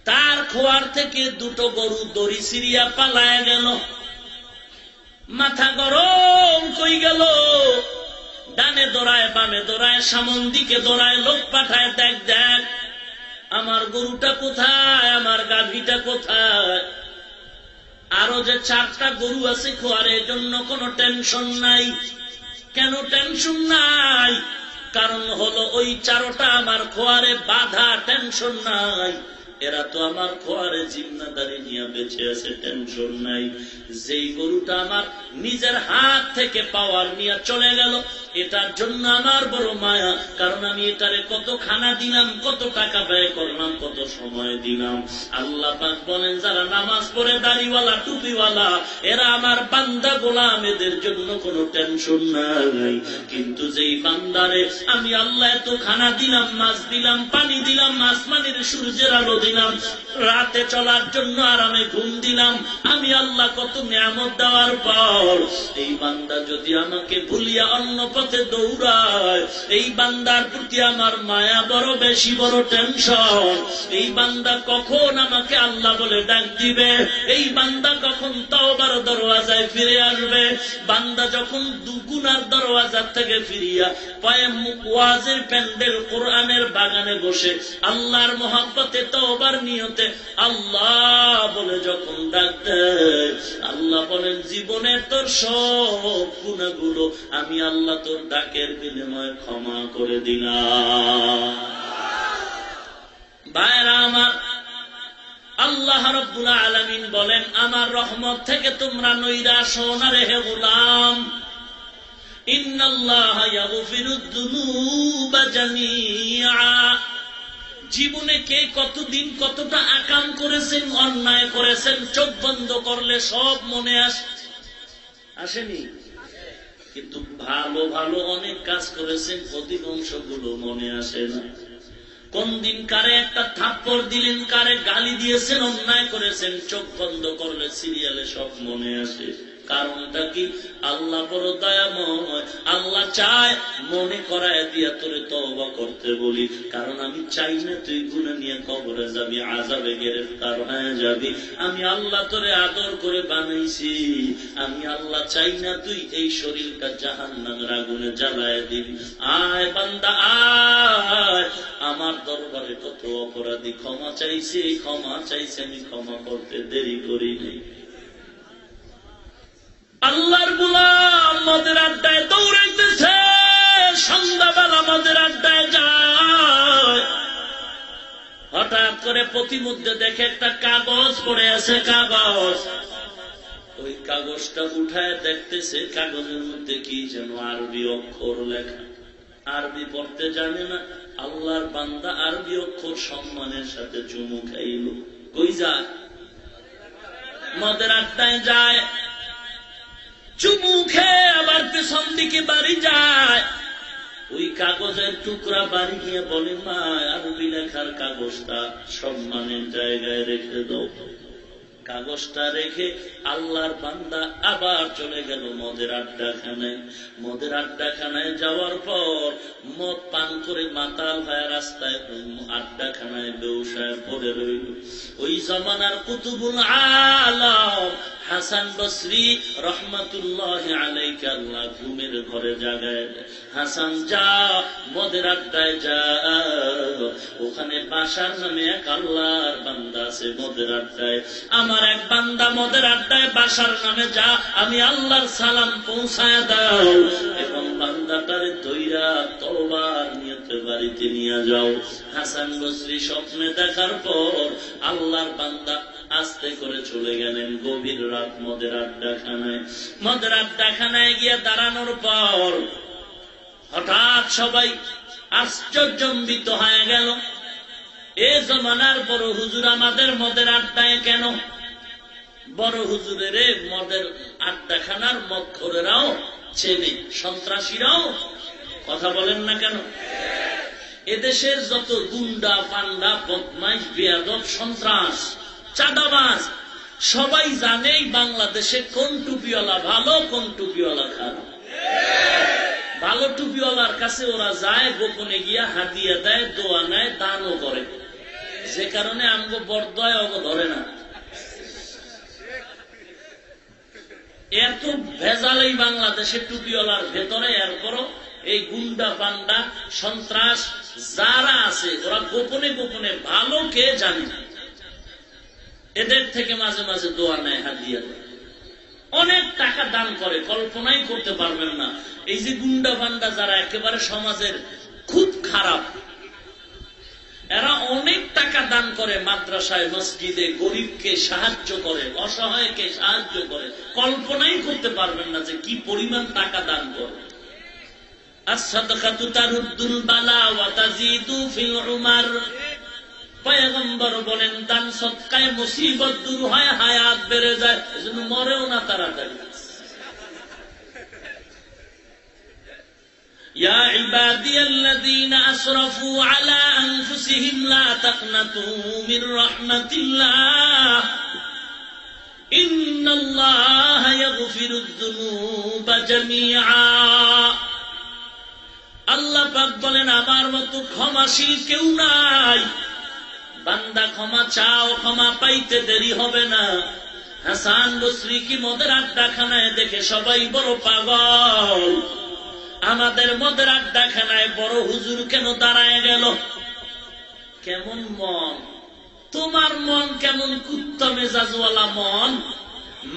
S4: তার খোয়ার থেকে 2টো গরু দড়ি ছিঁড়িয়া পালায় গেল। মাথা গরম কই গেল, ডানে দৌড়ায়, বামে দৌড়ায়, সামন দিকে দৌড়ায়, লোক পাঠায়, দেখ দেখ আমার গরুটা কোথায়, আমার গাভীটা কোথায়। আরো যে 4টা গরু আছে খোয়ারের জন্য কোনো টেনশন নাই। কেন টেনশন নাই? কারণ হলো ওই 4টা আমার খোয়ারে বাধা, টেনশন নাই। এরা তো আমার খোয়ারে জিম্মাদারি নিয়ে বেঁচে আছে, টেনশন নাই। যেই গরুটা আমার নিজের হাত থেকে পাওয়ার নিয়ে চলে গেল, এটার জন্য আমার বড় মায়া। কারণ আমি এটারে কত খানা দিলাম, কত টাকা ব্যয় করলাম, কত সময় দিলাম। আল্লাহ পাক বলেন, যারা নামাজ পড়ে দাড়িওয়ালা টুপিওয়ালা এরা আমার বান্দা গোলাম, এদের জন্য কোনো টেনশন নাই। কিন্তু যেই বান্দারে আমি আল্লাহ এত খানা দিলাম, মাছ দিলাম, পানি দিলাম, আসমানের সূর্যের আলো দিলাম, রাতে চলার জন্য আরামে ঘুম দিলাম, আমি আল্লাহ কত নিয়ামত দেওয়ার পর এই বান্দা যদি আমাকে ভুলিয়া অন্য পথে দৌড়ায়, এই বান্দার প্রতি আমার মায়া বড় বেশি, বড় টেনশন। এই বান্দা কখন আমাকে আল্লাহ বলে ডাক দিবে, এই বান্দা কখন তওবার দরওয়াজায় ফিরে আসবে। বান্দা যখন দুগুনার দরওয়াজার থেকে ফিরিয়া পায়ে ওয়াজের প্যান্ডেল কোরআনের বাগানে বসে আল্লাহর মহব্বতে তওবার নিয়তে আল্লাহ বলে যখন ডাক দেয়, আল্লাহ বলেন জীবনের তোর সব গুনাহগুলো আমি আল্লাহ তোর ডাকের বিনিময়ে ক্ষমা করে দিলাম। ভাইরা আমার, আল্লাহ রাব্বুল আলামিন বলেন, আমার রহমত থেকে তোমরা নৈরাশ হও না রে গোলাম। ইন্নাল্লাহা ইয়াগফিরুদ যুনুবা জামিআ। জীবনে কে কতদিন কতটা আকাম করেছেন, অন্যায় করেছেন, চোখ বন্ধ করলে সব মনে আসেনি? কিন্তু ভালো ভালো অনেক কাজ করেছেন, অধিকাংশ গুলো মনে আসে না। কোন দিন কারে একটা থাপ্পড় দিলেন, কারে গালি দিয়েছেন, অন্যায় করেছেন, চোখ বন্ধ করলে সিরিয়ালে সব মনে আসে। কারণটা কি? আল্লাহ বড় দয়াময়, আল্লাহ চায় মনে করায় দিয়া তোরে তওবা করতে বলি। কারণ আমি চাই না তুই গুনাহ নিয়ে কবরে যাবি, আযাবে গ্রেফতার হয়ে যাবি। আমি আল্লাহ তোরে আদর করে বানাইছি, আমি আল্লাহ চাই না তুই এই শরীরটা জাহান্নামের আগুনে জ্বালায় দিবি। আয় বান্দা আয়, আমার দরবারে কত অপরাধী ক্ষমা চাইছে, ক্ষমা চাইছে, আমি ক্ষমা করতে দেরি করি নাই। আল্লাহর গোলাম মদের আড্ডায় দৌড়াইতেছে, সন্ধ্যাবেলা মদের আড্ডায় যায়, হঠাৎ করে প্রতিমধ্যে দেখে একটা কাগজ পড়ে আছে। কাগজ, ওই কাগজটা উঠায় দেখতেছে, কাগজের মধ্যে কি যেন আরবি অক্ষর লেখা। আরবি পড়তে জানে না, আল্লাহর বান্দা আরবি অক্ষর সম্মানের সাথে চুমু খাইল। কই যায়? মদের আড্ডায় যায়, চুমু খেয়ে আবার পেছন দিকে বাড়ি যায়। ওই কাগজের টুকরা বাড়ি গিয়ে বলে, মা আরবি লেখার কাগজটা সম্মানের জায়গায় রেখে দাও। কাগজটা রেখে আল্লাহর বান্দা আবার চলে গেল মদের আড্ডাখানায়। মদের আড্ডাখানায় যাওয়ার পর মদ পান করে মাতাল হয়ে রাস্তায় আড্ডাখানায় বেউসায় পড়ে রইল। ওই জমানার কুতুবুল আলম হাসান বসরি রহমাতুল্লাহ আলাইহি আল্লাহ ঘুমের ঘরে জাগায়, হাসান যা মদের আড্ডায় যা, ওখানে বাসার নামে এক আল্লাহর বান্দা আছে মদের আড্ডায়। আমার এক বান্দা মদের আড্ডায় বাসার নামে যা, আমি আল্লাহর সালাম পৌঁছায় দাও এবং বান্দাটারে দইরা তওবার নিয়তে বাড়িতে নিয়ে যাও। হাসান বসরি স্বপ্নে দেখার পর আল্লাহর বান্দা আস্তে করে চলে গেলেন গভীর রাত মদের আড্ডাখানায়। মদের আড্ডাখানায় গিয়ে দাঁড়ানোর পর হঠাৎ সবাই আশ্চর্যম্বিত হয়ে গেল, এ জমানার বড় হুজুর আমাদের মদের আড্ডায় কেন? বড় হুজুরের মদের আড্ডাখানার মদখোরেরাও চেনে, সন্ত্রাসীরাও। কথা বলেন না কেন? এদেশের যত গুন্ডা পান্ডা বদমাইশ বেয়াদব সন্ত্রাস চাঁদাবাজ সবাই জানেই বাংলাদেশে কোন টুপিওয়ালা ভালো কোন টুপিওয়ালা খারাপ। ভালো টুপিওয়ালার কাছে ওরা যায়, গোপনে গিয়া হাদিয়া দেয়, দোয়া নেয়, দানও করে, যে কারণে আমগো বরদয় অগ ধরে না। এত ভেজাল এই বাংলাদেশে টুপিওয়ালার ভেতরে, এরপরও এই গুন্ডা পান্ডা সন্ত্রাস যারা আছে ওরা গোপনে গোপনে ভালো কে জানে, এদের থেকে মাঝে মাঝে দোয়া নেয়, হাদিয়া দেয়, অনেক টাকা দান করে, কল্পনাই করতে পারবেন না। এই যে গুন্ডা পান্ডা যারা একেবারে সমাজের খুব খারাপ, এরা অনেক টাকা দান করে, মাদ্রাসায় মসজিদে গরিবকে সাহায্য করে, অসহায়কে সাহায্য করে, কল্পনাই করতে পারবেন না যে কি পরিমাণ টাকা দান করে। as-sadaqatu taruddul bala wa tazidu fil umar, পয়গম্বর বলেন দান সদকায় মুসিবত দূর হয়, হায়াত বেড়ে যায়, এজন্য মরেও না তাড়াতাড়ি। ইয়া ইবাদিয়াল্লাযীনা আসরাফু আলা আনফুসিহিম লা তাকনাতু মির রাহমাতিল্লাহ ইন্নাল্লাহা ইয়াগফিরুয যুনুবা জামিআ। আল্লাহ পাক বলেন আমার মতো ক্ষমাশীল কেউ নাই। বান্দা ক্ষমা চাও, ক্ষমা পাইতে দেরি হবে না। হাসান বসরি কি মদের আড্ডাখানায় দেখে সবাই বড় পাগল, আমাদের মদের আড্ডাখানায় বড় হুজুর কেন দাঁড়ায় গেল? কেমন মন তোমার? মন কেমন কুত্তা মেজাজওয়ালা মন,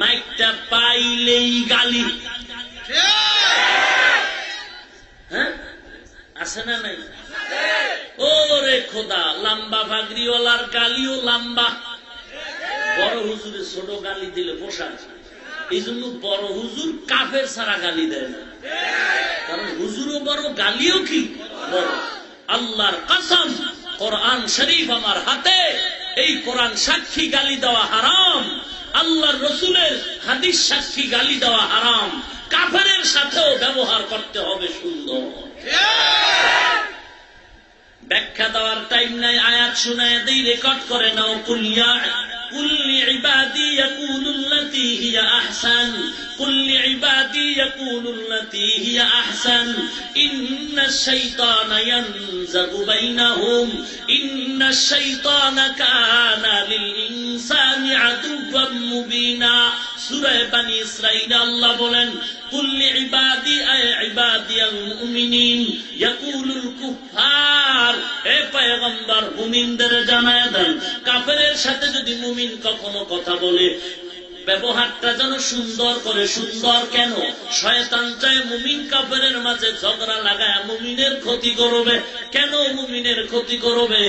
S4: মাইকটা পাইলেই গালি। হ্যাঁ, আছে না নাই? ওরে খোদা, লম্বা ভাগরিওয়ালার গালিও লম্বা, বড় হুজুরে ছোট গালি দিলে পোষা। এই জন্য বড় হুজুর কাফের ছাড়া গালি দেয় না, কারণ হুজুরও বড়, গালিও কি বড়। আল্লাহর কসম, কোরআন শরীফ আমার হাতে, এই কোরআন সাক্ষী গালি দেওয়া হারাম, আল্লাহর রসুলের হাদিস সাক্ষী গালি দেওয়া হারাম। কাফেরের সাথেও ব্যবহার করতে হবে সুন্দর। ব্যাখ্যা দেওয়ার টাইম নাই, আয়াত শুনায় দেই, রেকর্ড করে নাও। কুলিয়া قل لعبادي يقولوا التي هي أحسن قل لعبادي يقولوا التي هي أحسن إن الشيطان ينزغ بينهم إن الشيطان كان للإنسان عدوا مبينا। সূরা বনী ইসরাঈল আল্লাহ বলেন কুল লিইবাদি আয় ইবাদিয়াল মুমিনিন ইয়াকুলুল কুফার, এ পয়গম্বর মুমিনদের জানায় দেন কাফেরের সাথে যদি মুমিন কখনো কথা বলে ব্যবহারটা যেন সুন্দর করে। সুন্দর কেন? শয়তান চায় মুমিন কাফেরের মাঝে ঝগড়া লাগায় মুমিনের ক্ষতি করবে। কেন মুমিনের ক্ষতি করবে?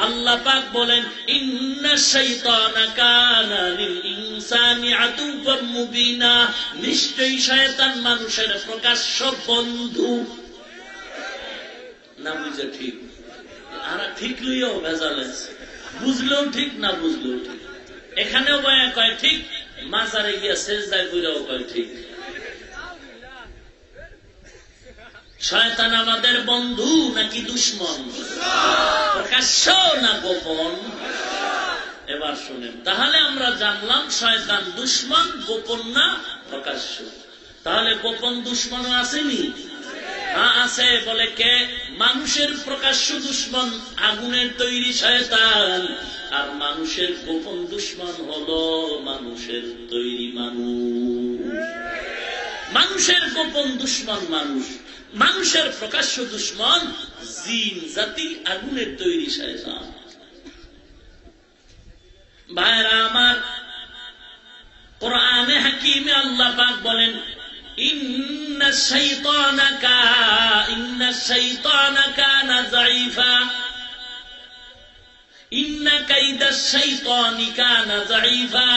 S4: আল্লাহ পাক বলেন ইন্নাশ শাইতানা কানা লিল ইনসানি আদুওয়াম মুবিনা, নিশ্চয়ই শয়তান মানুষের প্রকাশ্য বন্ধু। না বুঝে ঠিক, আর ঠিক লইও ভেজাল আছে, বুঝলেও ঠিক না বুঝলেও ঠিক। এখানেও বয়া কয় ঠিক, মাজারে গিয়া সেজদায় কইরাও কয় ঠিক। শয়তান আমাদের বন্ধু নাকি দুশ্মন? প্রকাশ্য না গোপন? এবার শুনেন, তাহলে আমরা জানলাম শয়তান দুশ্মন, গোপন না প্রকাশ্য। তাহলে গোপন দুশ্মন আসেনি? হ্যাঁ আছে। বলে কে? মানুষের প্রকাশ্য দুশ্মন আগুনের তৈরি শয়তান, আর মানুষের গোপন দুশ্মন হলো মানুষের তৈরি মানুষ। মানুষের গোপন দুশ্মন মানুষ, মানুষের প্রকাশ্য দুশ্মন জিন জাতি, আগুনের তৈরি শয়তান। ভাইরা আমার, কোরআনে হাকিমে আল্লাহ পাক বলেন, ইন্না শাইতানা কানা যায়ীফা, ইন্না কাইদাশ শাইতানি কানা যায়ীফা।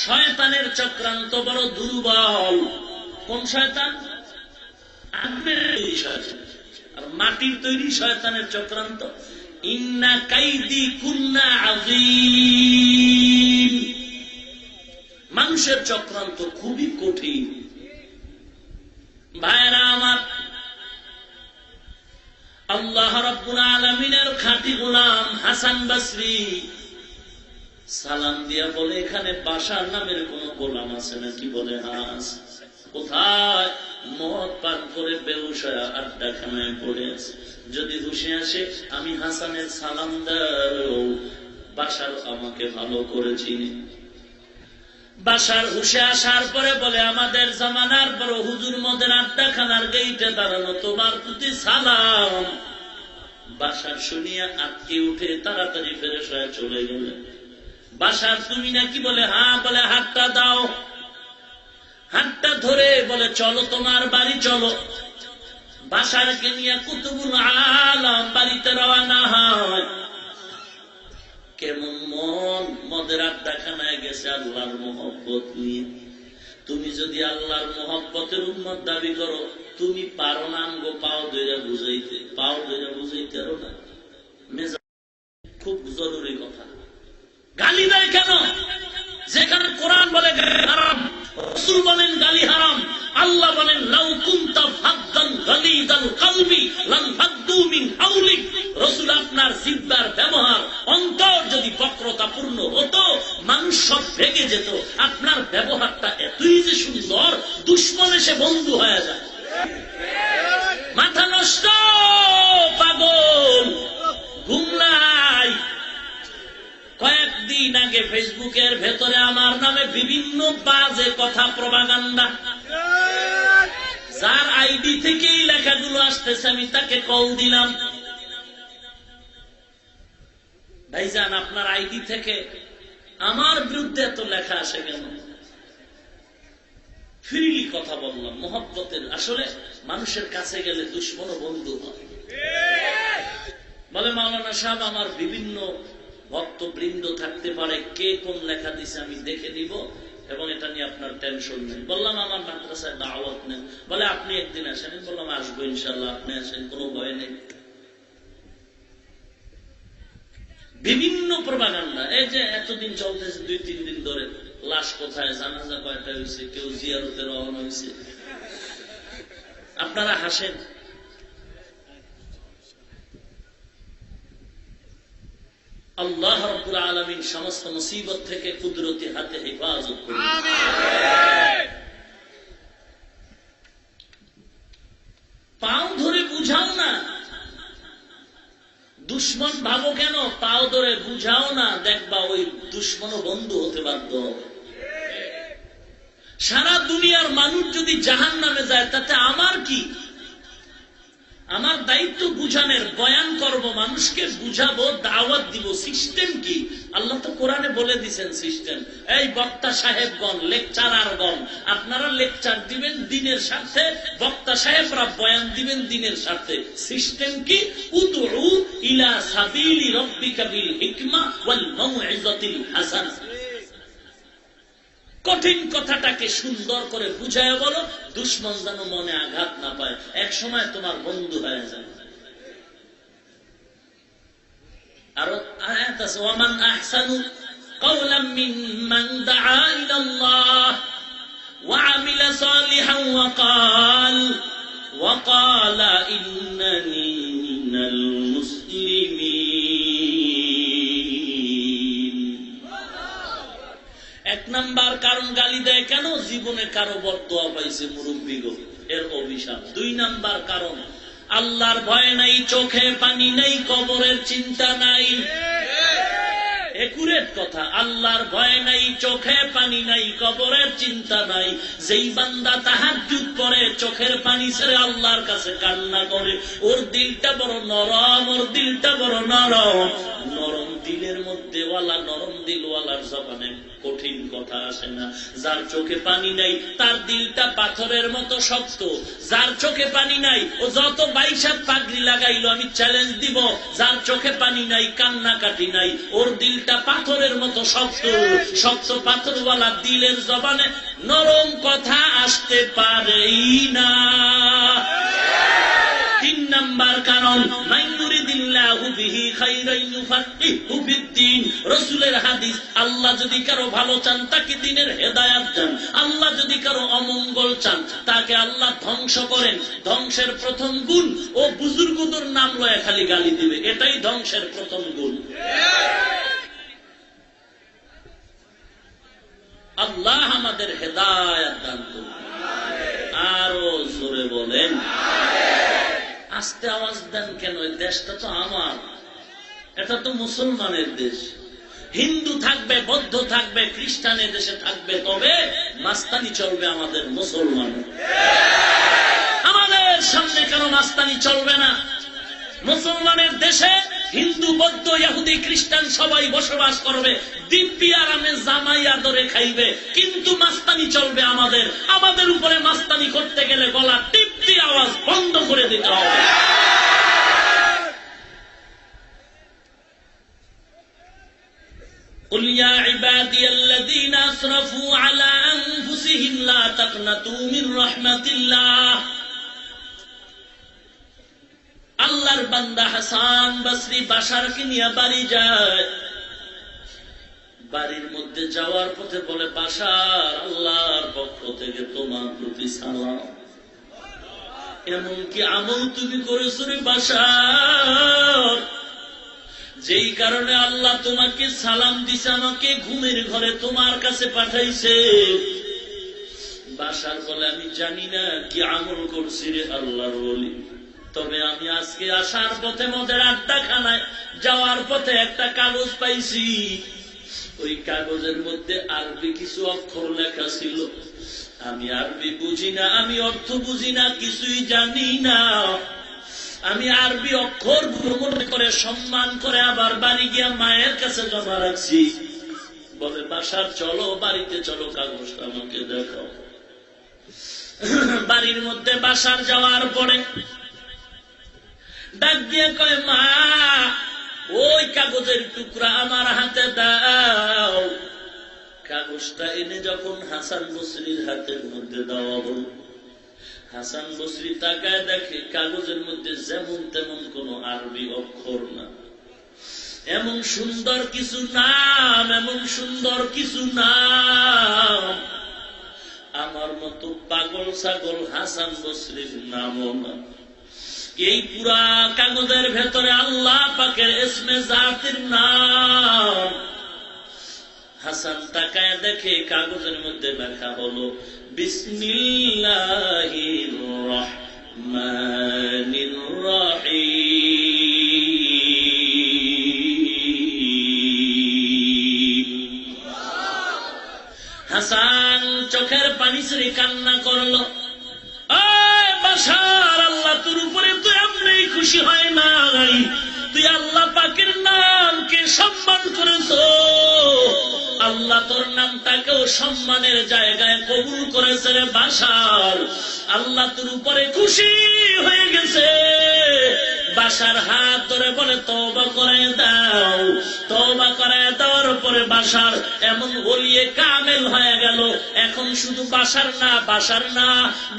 S4: শয়তানের চক্রান্ত বড় দুর্বল। কোন শয়তান? আগুনের তৈরি শয়তান। আর মাটির তৈরি শয়তানের চক্রান্ত, ইন্না কাইদি কুন্না আযীম। মানুষের চক্রান্ত খুবই কঠিন। ভাইরা আমার, আল্লাহ রাব্বুল আলামিনের খাঁটি গোলাম হাসান বসরি সালাম দিয়া বলে, এখানে বাশার নামের কোন গোলাম আছে নাকি? বলে হাস। কোথায়? মদ পান করে বেহুশ হয়ে আড্ডাখানায় পড়ে আছে। যদি হুশে আসে আমি হাসানের সালাম দাও। বাশার আমাকে ভালো করে চিনি। বাশার হুশে আসার পরে বলে, আমাদের জামানার বড় হুজুর মদের আড্ডাখানার গেইটে দাঁড়ানো, তোমার প্রতি সালাম। বাশার শুনিয়া আটকে উঠে তাড়াতাড়ি ফেরেশ হয়ে চলে গেলে। বাশার তুমি নাকি? বলে হ্যাঁ। বলে হাতটা দাও। হাতটা ধরে বলে, চলো তোমার বাড়ি চলো। বাশারকে নিয়ে কুতুবুল আলাম বাড়িতে রওনা হয়। কেমন মন মদের আড্ডাখানায় গেছে আল্লাহর মহব্বত নিয়ে। তুমি যদি আল্লাহর মহব্বতের উম্মত দাবি করো, তুমি পারো না আমগো পাও ধইরা বুঝাইতে? পাও ধইরা বুঝাইতে আরো না? খুব জরুরি কথা। গালি দেয় কেন? যেখানে কোরআন বলে হারাম, রাসূল বলেন গালি হারাম, আল্লাহ বলেন লাউ কুনতা ফাদ্দান গালিদাল কলবি লানফাদ্দু মিন হাওলিক। রাসূল আপনার জিহ্বার ব্যবহার, অন্তর যদি বক্রতাপূর্ণ হতো, মানুষ সব ভেঙে যেত। আপনার ব্যবহারটা এতই যে সুন্দর, দুশ্মন এসে বন্ধু হয়ে যায়। মাথা নষ্ট, পাগল, ঘুম নাই। কয়েকদিন আগে ফেসবুকের ভেতরে আমার নামে বিভিন্ন বাজে কথা, প্রপাগান্ডা। যার আইডি থেকেই লেখাগুলো আসতেছে, আমি তাকে কল দিলাম, ভাইজান আপনার আইডি থেকে আমার বিরুদ্ধে এত লেখা আসে কেন? ফ্রিলি কথা বললাম, মহব্বতের। আসলে মানুষের কাছে গেলে দুশ্মন বন্ধু হয়। বলে মাওলানা সাহেব, আমার বিভিন্ন ভক্তবৃন্দ থাকতে পারে, কে কোন লেখা দিছে আমি দেখে নিব, এবং এটা নিয়ে আপনার টেনশন নেই। বললাম আমার মাদ্রাসায় দাওয়াত নেই। বলে আপনি একদিন আসেন। বললাম আসবো ইনশাল্লাহ, আপনি আসেন, কোনো ভয় নেই। বিভিন্ন প্রপাগান্ডা। এই যে এতদিন চলতেছে, 2-3 দিন ধরে, লাশ কোথায়, জানাজা কয়টা হয়েছে, কেউ জিয়ারতে রওনা হয়েছে। আপনারা হাসেন। আল্লাহ রাব্বুল আলামিন সমস্ত মুসিবত থেকে কুদরতি হাতে হেফাজত করুন। পাও ধরে বুঝাও না, দুশ্মন ভাবো কেন? পাও ধরে বুঝাও না, দেখবা ওই দুশ্মন বন্ধু হতে বাধ্য হবে। সারা দুনিয়ার মানুষ যদি জাহান্নামে যায়, তাতে আমার কি? আমার দায়িত্ব বুঝানোর, বয়ান করব, মানুষকে বুঝাবো, দাওয়াত দিব। সিস্টেম কি? আল্লাহ তো কোরআনে বলে দিয়েছেন সিস্টেম। এই বক্তা সাহেবগণ, লেকচারারগণ, আপনারা লেকচার দিবেন দিনের স্বার্থে, বক্তা সাহেবরা বয়ান দিবেন দিনের স্বার্থে। সিস্টেম কি? উদউ ইলা সাবিলি রাব্বিকা বিল হিকমা ওয়াল মাউইযাতিল হাসানা। কঠিন কথাটাকে সুন্দর করে বুঝায় বলো, দুশ্মন যেন মনে আঘাত না পায়, এক সময় তোমার বন্ধু হয়ে যায়। আর আয়াত আছে, ওয়ামান আহসানু কাওলাম মিম্মান দাআ ইলাল্লাহ ওয়া আমিলা সালিহান ওয়া ক্বাল وقال إنني من المسلمين। এক নাম্বার কারণ গালি দেয় কেন? জীবনে কারো বদদোয়া পাইছে মুরব্বিগো, এর অভিশাপ। দুই নাম্বার কারণ আল্লাহর ভয় নাই, চোখে পানি নাই, কবরের চিন্তা নাই। একুরেট কথা, আল্লাহর ভয় নাই, চোখে পানি নাই, কবরের চিন্তা নাই। যেই বান্দা তাহাজ্জুদ পড়ে, চোখের পানি ছেড়ে আল্লাহর কাছে কান্না করে, ওর দিলটা বড় নরম, ওর দিলটা বড় নরম। নরম দিলের মধ্যে ওয়ালা, নরম দিলওয়ালার জবানে কঠিন কথা আসে না। যার চোখে পানি নাই তার দিলটা পাথরের মতো শক্ত। যার চোখে পানি নাই ও যত 22 পাগড়ি লাগাইলো, আমি চ্যালেঞ্জ দিব, যার চোখে পানি নাই, কান্নাকাটি নাই, ওর দিলটা পাথরের মতো শক্ত। শক্ত পাথরওয়ালা দিলের জবানে নরম কথা আসতে পারেই না। তিন নাম্বার কারণ মাইয়ুরিদিল্লাহু বিহি খাইরান ইউফাক্কিহু ফিদ্দীন। রাসূলের হাদিস, আল্লাহ যদি কারো ভালো চান তাকে দ্বীনের হেদায়েত দেন, আল্লাহ যদি কারো অমঙ্গল চান তাকে আল্লাহ ধ্বংস করেন। ধ্বংসের প্রথম গুণ, ও বুজুর্গদের নাম লয়ে খালি গালি দিবে, এটাই ধ্বংসের প্রথম গুণ। আল্লাহ আমাদের হেদায়েত দান করুন। আরো জোরে বলেন। আস্তে আওয়াজ দেন কেন? দেশটা তো আমার, এটা তো মুসলমানের দেশ। হিন্দু থাকবে, বৌদ্ধ থাকবে, খ্রিস্টানের দেশে থাকবে, তবে মাস্তানি চলবে আমাদের মুসলমানের। আমাদের সামনে কেন মাস্তানি চলবে না? মুসলমানের দেশে হিন্দু, বৌদ্ধ, ইহুদি, খ্রিস্টান সবাই বসবাস করবে, দিব্যি আরামে জামাই আদরে খাইবে, কিন্তু মাস্তানি চলবে আমাদের। আমাদের উপরে মাস্তানি করতে গেলে গলা টিপটি আওয়াজ বন্ধ করে দিতে হবে। قل يا عبادي الذين أسرفوا على أنفسهم لا تقنطوا من رحمة الله। আল্লাহর বান্দা হাসান বসরি বাশারকে নিয়ে বাড়ি যায়। বাড়ির মধ্যে যাওয়ার পথে বলে, বাশার, আল্লাহর পক্ষ থেকে তোমার প্রতি সালাম। এমন কি আমল তুমি করেছো রে বাশার, যেই কারণে আল্লাহ তোমাকে সালাম দিছে, আমাকে ঘুমের ঘরে তোমার কাছে পাঠাইছে? বাশার বলে, আমি জানি না কি আমল করছি রে আল্লাহর ওলি, তবে আমি আজকে আসার পথে মদের আড্ডাখানায় যাওয়ার পথে একটা কাগজ পাইছি। ওই কাগজের মধ্যে আরবি কিছু অক্ষর লেখা ছিল। আমি আরবি বুঝি না, আমি অর্থ বুঝি না, কিছুই জানি না। আমি আরবি অক্ষর ভ্রমণ করে সম্মান করে আবার বাড়ি গিয়া মায়ের কাছে জমা রাখছি। বলে, বাসার চলো, বাড়িতে চলো, কাগজটা আমাকে দেখাও। বাড়ির মধ্যে বাসার যাওয়ার পরে ডাক দিয়ে কয়, মা, ওই কাগজের টুকরা আমার হাতে দাও। কাগজটা এনে যখন হাসান বসরির হাতের মধ্যে দেওয়া হল, হাসান বসরি তাকায় দেখে কাগজের মধ্যে যেমন তেমন কোন আরবি অক্ষর না। এমন সুন্দর কিছু নাম, এমন সুন্দর কিছু নাম, আমার মতো পাগল ছাগল হাসান বসরির নামও না। এই পুরা কাগজের ভেতরে আল্লাহ পাকের ইসমে জাতির নাম। হাসান তাকায় দেখে কাগজের মধ্যে লেখা হলো, বিসমিল্লাহির রহমানির রহিম। হাসান চোখের পানি ছেড়ে কান্না করলো। বাশার, আল্লাহ তোর উপরে তো এমনি খুশি হয় নাই, তুই আল্লাহ পাকের নামকে সম্মান করেছ। আল্লাহ তোর নামটাকেও সম্মানের জায়গায় কবুল করেছে রে বাশার। আল্লাহ তোর উপরে খুশি হয়ে গেছে। বাশার হাত ধরে বলে, তওবা করে দাও। তওবা করে দেওয়ার পরে বাশার এমন ওলিয়ে কামেল হয়ে গেল। এখন শুধু বাশার না, বাশার না,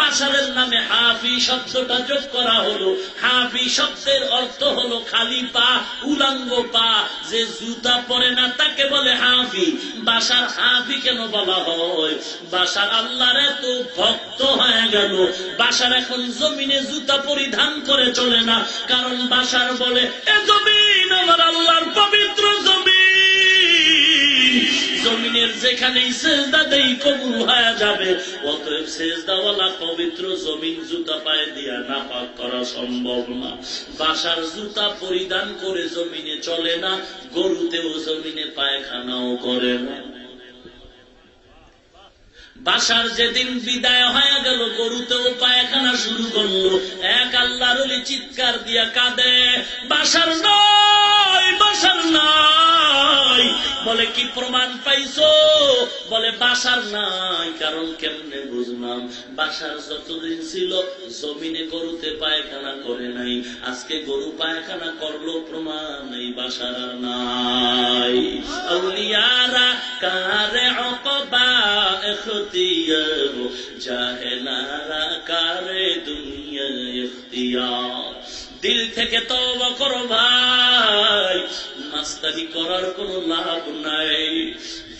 S4: বাশারের নামে হাফি শব্দটা যোগ করা হলো। হাফি শব্দের অর্থ হলো খালি পা, উলাঙ্গ পা। যে জুতা পরে না তাকে বলে হাফি। বাশার হাফি কেন বলা হয়? বাশার আল্লাহর এত ভক্ত হয়ে গেল, বাশার এখন জমিনে জুতা পরিধান করে চলে না, কারণ বাশার বলে এ জমিন আমার আল্লাহর পবিত্র জমিন, জমিনের যেখানেই সেজদা দেই কবুল হয়ে যাবে। অতএব সেজদাওয়ালা পবিত্র জমিন জুতা পায়ে দিয়া নাপাক করা সম্ভব না। বাশার জুতা পরিধান করে জমিনে চলে না, গরুতেও জমিনে পায়খানাও করে না। বাশার যেদিন বিদায় হয়ে গেল, গরুতেও পায়খানা শুরু করলো। এক আল্লাহর ওলি চিৎকার দিয়া কাঁদে, বাশার নাই, বাশার নাই। বলে কি প্রমাণ পাইছো? বলে বাশার নাই। কারণ কেমনে বুঝলাম? বাশার যতদিন ছিল জমিনে গরুতে পায়খানা করে নাই, আজকে গরু পায়খানা করলো, প্রমাণ এই বাশার আর নাই। আউলিয়ারা কারে অকবা এখতিয়ার, জাহেলারা কারে দুনিয়া ইখতিয়ার। দিল থেকে তওবা করো ভাই, মাস্তানি করার কোনো লাভ নাই।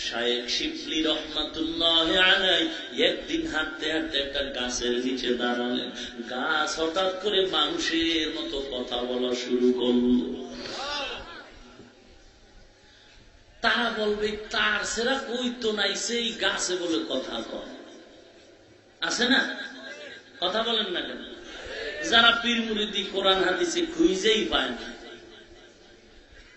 S4: শায়েখ শিবলি রহমাতুল্লাহ আলাইহি একদিন হাঁটতে হাঁটতে একটা গাছের নিচে দাঁড়ালেন। গাছ হঠাৎ করে মানুষের মতো কথা বলা শুরু করলো। তারা বলবে তার সেরা কই তো নাই, সেই গাছে বলে কথা কয়। আছে না? কথা বলেন না কেন? যারা পীর মুরিদি কোরআন হাদিসে খুঁজেই পায় না,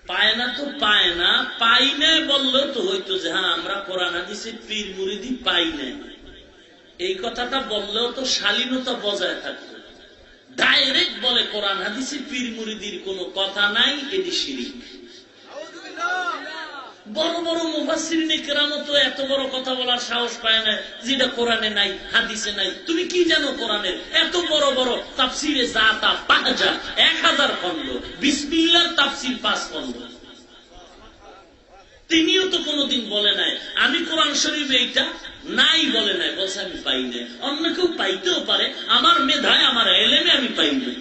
S4: পায় না তো পায় না, পাই না বললেও তো হইতো যে হ্যাঁ আমরা কোরআন হাদিসে পীর মুরিদি পাই না, এই কথাটা বললেও তো শালীনতা বজায় থাকতো। ডাইরেক্ট বলে কোরআন হাদিসে পীর মুরিদির কোনো কথা নাই, এটি শিরক। বড় বড় মুফাসসিরিনে কেরামও তো এত বড় কথা বলার সাহস পায় না যেটা কোরআনে নাই, হাদিসে নাই। তুমি কি জানো কোরআনের? এত বড় বড় তাফসিরে জাতা 5000 1000 খন্ড, বিসমিল্লাহর তাফসির 5 খন্ড। তিনিও তো কোনোদিন বলে নাই আমি কোরআন শরীফে এইটা নাই, বলে নাই, বলছে আমি পাই নাই। অন্য কেউ পাইতেও পারে, আমার মেধায় আমার এলেমে আমি পাই নাই।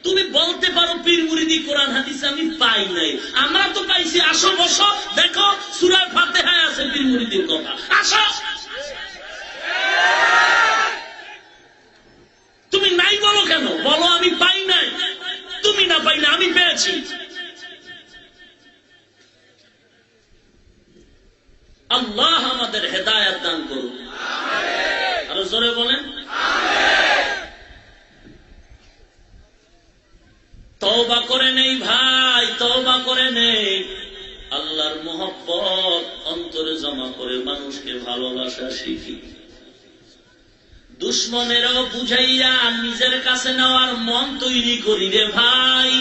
S4: তুমি বলতে পারো পীর মুরিদি কোরআন হাদিস আমি পাই নাই, আমরা তো পাইছি। আসো বসো, দেখো সূরা ফাতিহায় আছে পীর মুরিদির কথা, আসো। তুমি নাই বলো কেন? বলো আমি পাই নাই। তুমি না পাইলে আমি পেয়েছি। আল্লাহ আমাদের হেদায়েত দান করুন, আরো জোরে বলেন তওবা করে নেই ভাই, তওবা করে নেই। আল্লাহর মহব্বত অন্তরে জমা করে মানুষকে ভালোবাসা শিখি। দুশ্মনেরও বুঝাইয়া নিজের কাছে নেওয়ার মন তৈরি করি রে ভাই।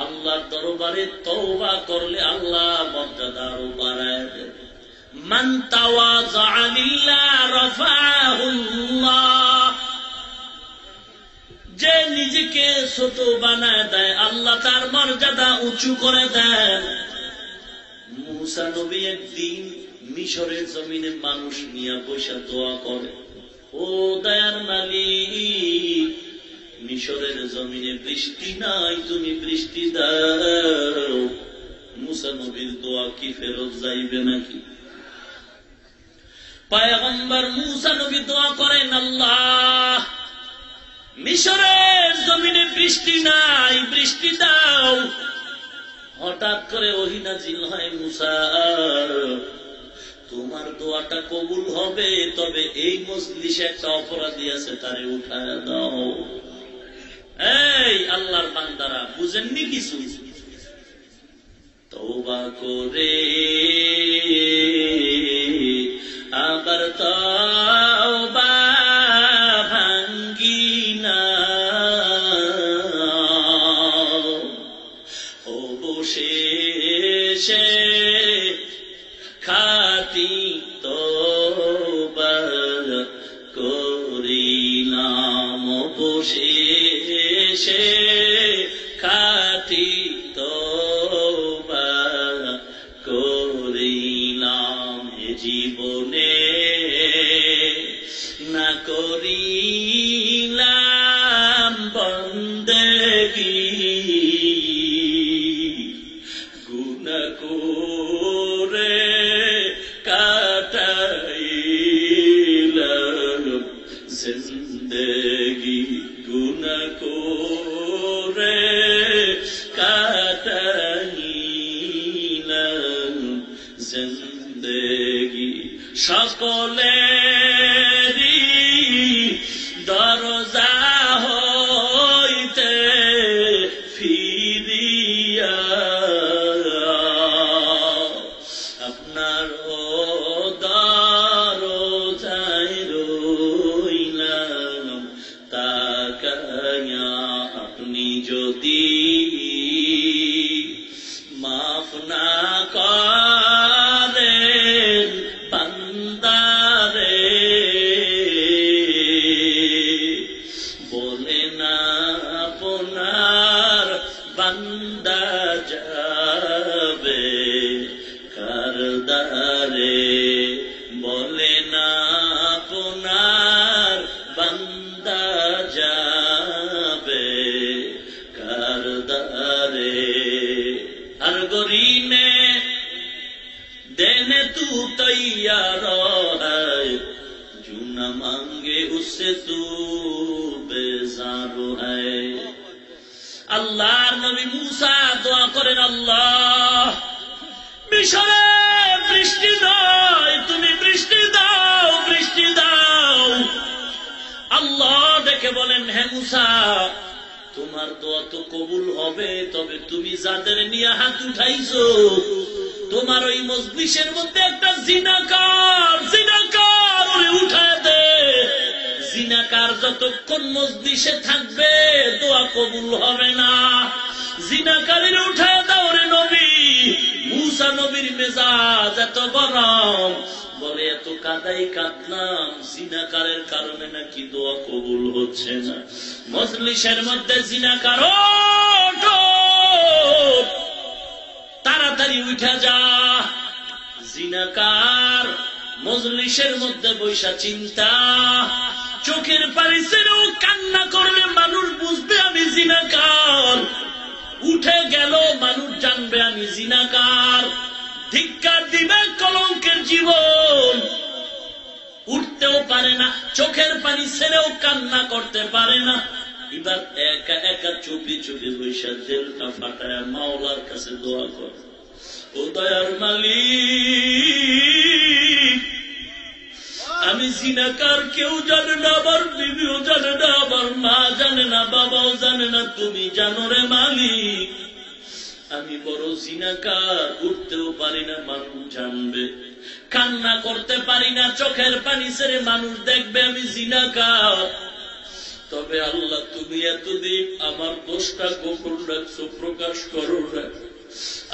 S4: আল্লাহর দরবারে তওবা করলে আল্লাহ মর্যাদা আরো বাড়ায় দেন। মান তাওয়াযা লিল্লাহ রাফাহুল্লাহ, যে নিজেকে ছোট বানায় দেয় আল্লাহ তার মর্যাদা উঁচু করে দেন। মূসা নবী একদিন মিশরের জমিনে মানুষ নিয়ে বসে দোয়া করে, ও দয়ার মালিক, মিশরের জমিনে বৃষ্টি নাই, তুমি বৃষ্টি দাও। মূসা নবীর দোয়া কি ফেরত যাইবে নাকি? পয়গম্বর মূসা নবী দোয়া করেন, আল্লাহ মিশরের জমিনে বৃষ্টি নাই, বৃষ্টি দাও। হঠাৎ করে ওহী নাযিল হয়, মূসা তোমার দোয়াটা কবুল হবে, তবে এই মজলিসে একটা অপরাধী আছে, তারে উঠায় দাও। এই আল্লাহর বান্দারা বুঝেননি কিছু? তওবা করে আবার তওবা ভাঙ্গি না, অবশেষে খাঁটি তওবা করিলাম, অবশেষে খাঁটি তওবা করিলাম। এ জীবনে না করিলাম বন্দেগী, গুনাহ করে জিন্দেগি সকলেরই দরজা হইতে ফিরিয়া আপনার ও দরজায় রইলাম তাকায়া। আপনি যদি মাফ না করেন বান্দারে, বলে না আপনার বান্দা যাবে কার দ্বারে, বলে না আপনার বান্দা যাবে কার দ্বারে। हर गोरी ने देने तू तैयार है, जो न मांगे उससे तू बेजार है। আল্লাহর নবী মুসা দোয়া করেন, আল্লাহ মিশরে বৃষ্টি নয়, তুমি বৃষ্টি দাও, বৃষ্টি দাও। আল্লাহ দেখে বলেন, হে মুসা তোমার দোয়া তো কবুল হবে, তবে তুমি যাদের নিয়ে হাত উঠাইছো তোমার ওই মজলিসের মধ্যে একটা জিনাকার, জিনাকার ওরে উঠায় দে। জিনাকার যতক্ষণ মজলিসে থাকবে দোয়া কবুল হবে না। জিনাকারের উঠায় দাও রে নবী। মুসা নবীর মেজাজ এত গরম, বলে এত কাদাই কাঁদলাম, জিনাকারের কারণে নাকি দোয়া কবুল হচ্ছে না। মজলিসের মধ্যে জিনাকার, তাড়াতাড়ি উঠা যা। জিনাকার মজলিসের মধ্যে বৈশা চিন্তা, চোখের পানি ছেড়েও কান্না করলে মানুষ বুঝবে আমি জিনাকার। উঠে গেল মানুষ জানবে আমি জিনাকার, ধিক্কার দিবে কলঙ্কের জীবন। উঠতেও পারে না, চোখের পানি ছেড়েও কান্না করতে পারে না। এবার একা একা চুপি চুপি বৈশা দিলটা ফাটায় মাওলার কাছে দোয়া করে, ও দয়ার মালিক আমি জিনাকার, কেউ জানে না, আমার বিবিও জানে না, আমার মা জানে না, বাবাও জানে না, তুমি জানো রে মালিক। আমি বড় জিনাকার, উঠতেও পারি না, মানুষ জানবে। কান্না করতে পারি না, চোখের পানি ছেড়ে মানুষ দেখবে আমি জিনাকার। তবে আল্লাহ তুমি এতদিন আমার দোষটা গোপন রাখছো, প্রকাশ করো না।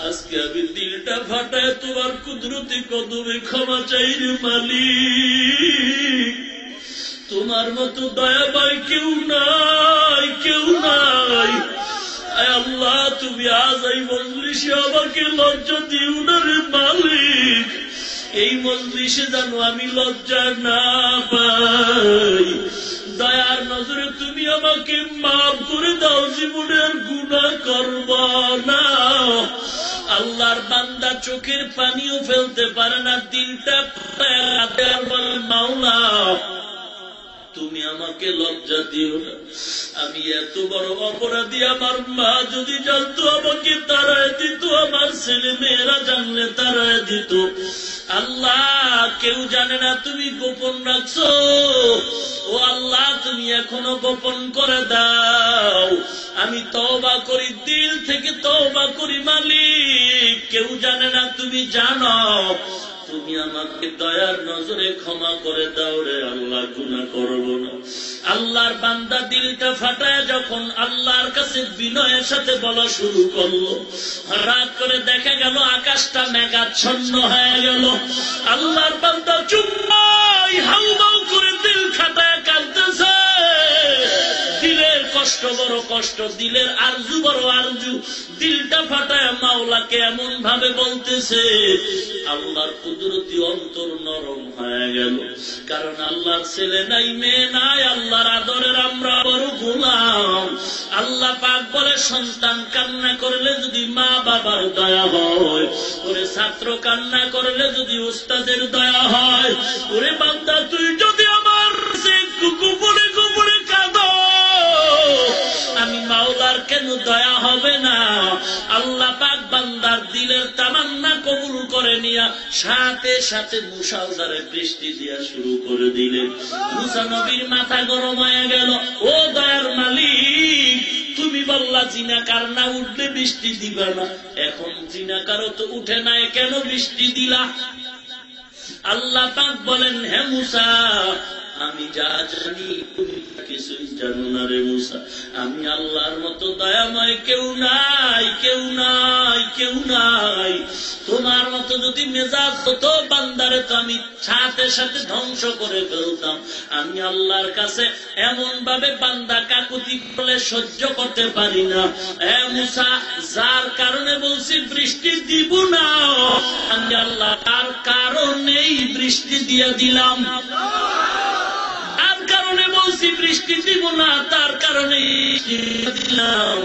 S4: আজকে আমি দিলটা ফাটায় তোমার কুদরতি কদমে ক্ষমা চাই রে মালিক। তোমার মতো দয়াবাই কেউ নাই, কেউ নাই। আল্লাহ তুমি আজ এই মজলিসে আমাকে লজ্জা দিও না রে মালিক। এই মজলিসে জানো আমি লজ্জা না পাই। দয়ার নজরে তুমি আমাকে মাফ করে দাও, জীবনের গুনাহ করব না। আল্লাহর বান্দা চোখের পানিও ফেলতে পারে না, দিলটা মাওলা তুমি আমাকে লজ্জা দিও না। আমি এত বড় অপরাধী, আমার মা যদি জানতো আমাকে তাড়ায় দিত, আমার ছেলে মেয়েরা জানলে তাড়ায় দিত। আল্লাহ কেউ জানে না, তুমি গোপন রাখছো। ও আল্লাহ তুমি এখনো গোপন করে দাও। আমি তওবা করি, দিল থেকে তওবা করি মালিক। কেউ জানে না, তুমি জানো। তুমি আমাকে দয়ার নজরে ক্ষমা করে দাও রে আল্লাহ, গুনাহ করব না। আল্লাহর বান্দা দিলটা ফাটায় যখন আল্লাহর কাছে বিনয়ের সাথে বলা শুরু করলো, রাত করে দেখা গেল আকাশটা মেঘাচ্ছন্ন হয়ে গেল। আল্লাহর বান্দা চুপ নাই, হাউমাউ করে দিল খাটায় কাঁদতেছে। দিলের কষ্ট বড় কষ্ট, দিলের আরজু বড় আরজু। দিলটা ফাটায় মাওলাকে এমন ভাবে বলতেছে, আল্লাহর কুদরতি অন্তর নরম হয়ে গেল। কারণ আল্লাহর ছেলে নাই, মেয়ে নাই, আল্লাহর আদরের আমরা বড় গোলাম। আল্লাহ পাক বলে, সন্তান কান্না করলে যদি মা বাবার দয়া হয়, ওরে ছাত্র কান্না করলে যদি উস্তাদের দয়া হয়, ওরে বান্দা তুই যদি আমার গোপনে গোপনে কাঁদো, আমি মাওলার কেন দয়া হবে না? আল্লাহ পাক বান্দার দিলের তামান্না কবুল করে নিয়া সাথে সাথে মুষলধারে বৃষ্টি দিয়া শুরু করে দিলেন। মুসা নবীর মাথা গরম হয়ে গেল। ও দয়ার মালিক, তুমি বললা জিনাকার না উঠলে বৃষ্টি দিবা না, এখন জিনাকারও তো উঠে নাই, কেন বৃষ্টি দিলা? আল্লাহ পাক বলেন, হে মুসা, আমি যা জানি তুমি কিছুই জানো না রে মুসা। আমি আল্লাহর মতো দয়াময় কেউ নাই, কেউ নাই, কেউ নাই। তোমার মতো যদি মেজাজ হতো বান্দারে তো আমি সাথে সাথে ধ্বংস করে ফেলতাম। আমি আল্লাহর কাছে এমন ভাবে বান্দা কাকুতি করলে সহ্য করতে পারি না। এ মুসা, যার কারণে বলছি বৃষ্টি দিব না, আমি আল্লাহ তার কারণেই বৃষ্টি দিয়ে দিলাম। কারণে বলছি বৃষ্টি দিব না, তার কারণে দিলাম।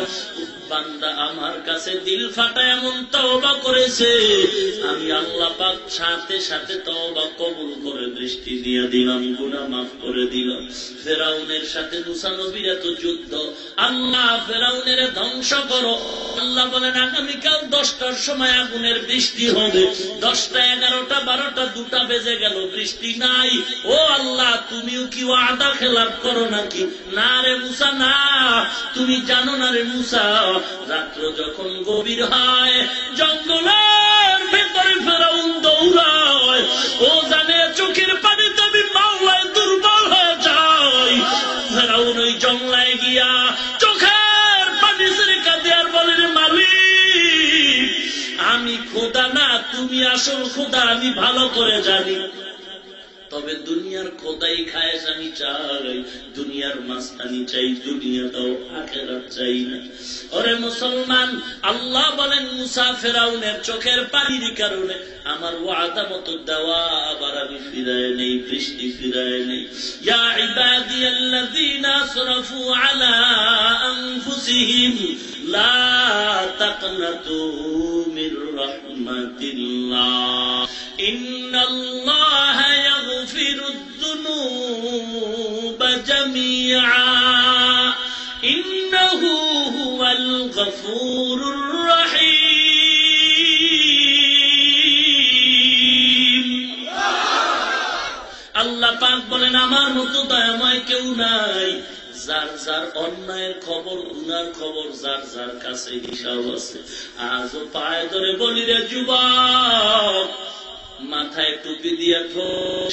S4: বান্দা আমার কাছে দিল ফাটা এমন তওবা করেছে, আমি আল্লাহ পাক সাথে সাথে তওবা কবুল করে বৃষ্টি দিয়ে দিলাম, গুনাহ মাফ করে দিলাম। ফেরাউনের সাথে মুসা নবীর এত যুদ্ধ, আল্লাহ ফেরাউনের ধ্বংস করো। আল্লাহ বলেন, আগামীকাল 10টার সময় আগুনের বৃষ্টি হবে। 10টা, 11টা, 12টা, 2টা বেজে গেল, বৃষ্টি নাই। ও আল্লাহ, তুমিও কি ওয়াদা খেলাপ করো নাকি? না রে মুসা, না, তুমি জানো না রে মুসা, রাত্র যখন গভীর হয় জঙ্গলের ভেতরে ফেরাউন দৌড়ায়। ও জানে চোখের পানিতে আমি মাওলায় দুর্বল হয়ে যাই। ফেরাউন ওই জঙ্গলায় গিয়া চোখের পানি ছেড়ে কাঁদে আর বলে, মালিক, আমি খোদা না, তুমি আসল খোদা, আমি ভালো করে জানি। তবে দুনিয়ার খোদাই খায়েশ আমি চাই, দুনিয়ার মাস্তানি চাই, দুনিয়াটাও আখেরাত চাই না। ওরে মুসলমান, আল্লাহ বলেন, মুসা ফেরাউনের চোখের পানির কারণে আমার ওয়াদা মতো দেওয়া আবার আমি ফিরায় নেই, বৃষ্টি ফিরায় নেই। ইয়া ইবাদিয়াল্লাযীনা আসরাফু আলা আনফুসিহিম লা তাকনাতু মির রাহমাতিল্লাহ ইন্নাল্লাহা ইয়াগফিরুদ যুনুবা জামিআ ইন্নাহু হুয়াল গফুরুর রহিম। আল্লাহ পাক বলেন, আমার মতো দয়াময় কেউ নাই। যার যার অন্যায়ের খবর, গুনার খবর যার যার কাছে হিসাব আছে। আজও পায়ে ধরে বলি রে যুবক, মাথায় টুপি দিয়ে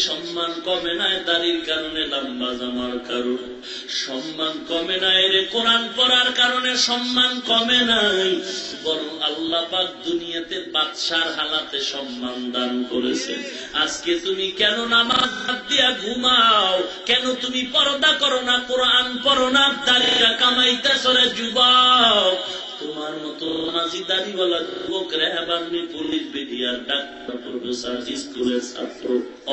S4: সম্মান কমে নাই, দাড়ির কারণে, লম্বা জামার কারণে সম্মান কমে নাই রে, কোরআন পড়ার কারণে সম্মান কমে নাই, বরং আল্লাহ পাক দুনিয়াতে বাদশার হালাতে সম্মান দান করেছে। আজকে তুমি কেন নামাজ বাদ দিয়া ঘুমাও? কেন তুমি পর্দা করো না, কোরআন পড়ো না, দাড়িটা কামাইতেছ রে যুবক? তোমার মতো নামাজি দাড়িওয়ালা যুবকরা এবার পুলিশ, বিডিআর, ডাক্তার, প্রফেসর, স্কুলের ছাত্র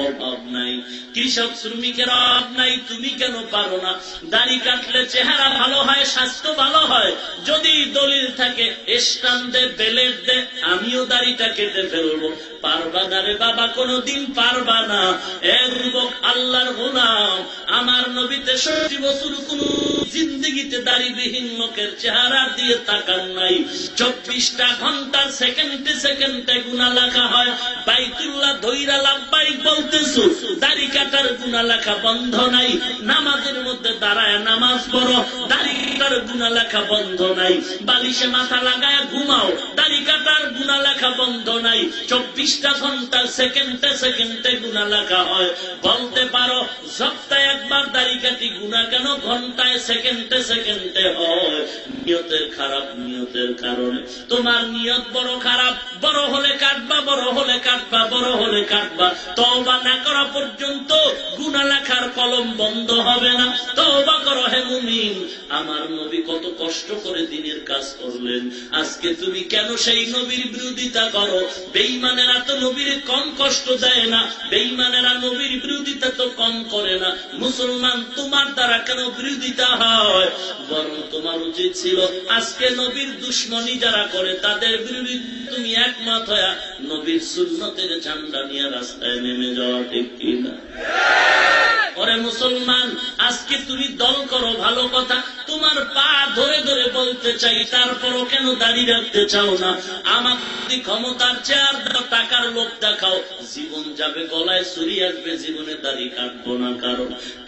S4: অভাব নাই, কৃষক শ্রমিকের অভাব নাই। তুমি কেন পারো না? দাড়ি কাটলে চেহারা ভালো হয়, স্বাস্থ্য ভালো হয়। যদি দলিল থাকে, স্টাম্প দে, বেলেট দে, আমিও দাড়িটা কেটে ফেলবো। পারবা না রে বাবা, কোনদিন পারবা না। এ যুবক, আল্লাহর গোলাম, আমার নবীতে 60 বছর কোন জিন্দেগিতে দাড়িবিহীন লোকের চেহারা দিয়ে তাকান নাই। 24টা ঘন্টার সেকেন্ডে সেকেন্ডে গুনাহ লেখা হয়। বাইতুল্লাহ ধইরা লাব্বাইক বলতেছো, দাড়ি কাটার গুনাহ লেখা বন্ধ নাই। নামাজের মধ্যে দাঁড়ায় নামাজ পড়ো, দাড়ি কাটার গুনাহ লেখা বন্ধ নাই। বালিশে মাথা লাগায় ঘুমাও, দাড়ি কাটার গুনাহ লেখা বন্ধ নাই। 24টা ঘন্টার সেকেন্ডে সেকেন্ডে গুনাহ লেখা হয়। বলতে পারো, সপ্তাহে একবার দাড়ি কাটি, গুনাহ কেন ঘন্টায় সেকেন্ডে সেকেন্ডে হয়? নিয়তের খারাপ, নিয়তের কারণে। তোমার নিয়ত বড় খারাপ, বড় হলে কাটবা, বড় হলে কাটবা, বড় হলে কাটবা। তওবা না করা পর্যন্ত গুনাহ লেখার কলম বন্ধ হবে না। তওবা করো হে মুমিন। আমার নবী কত কষ্ট করে দিনের কাজ করলেন, আজকে তুমি কেন সেই নবীর বিরোধিতা করো? বেঈমানেরা তো নবীর কম কষ্ট দেয় না, বেঈমানেরা নবীর বিরোধিতা তো কম করে না। মুসলমান, তোমার দ্বারা কেন বিরোধিতা হয়? বরং তোমার উচিত ছিল আজকে নবীর দুশ্মনী যারা করে তাদের বিরুদ্ধে তুমি একমত হয়ে নবীর সুন্নতের ঝান্ডা নিয়ে রাস্তায় নেমে যাওয়া, ঠিক কিনা? ওরে মুসলমান, আজকে তুমি দল করো ভালো কথা, তোমার পা ধরে ধরে বলতে চাই, তারপরও কেন দাড়ি রাখতে চাও না? আমার যদি ক্ষমতার চেয়ার দাও, টাকার লোভ দেখাও, জীবন যাবে গলায় ছুরি আসবে, জীবনে দাড়ি কাটবো না।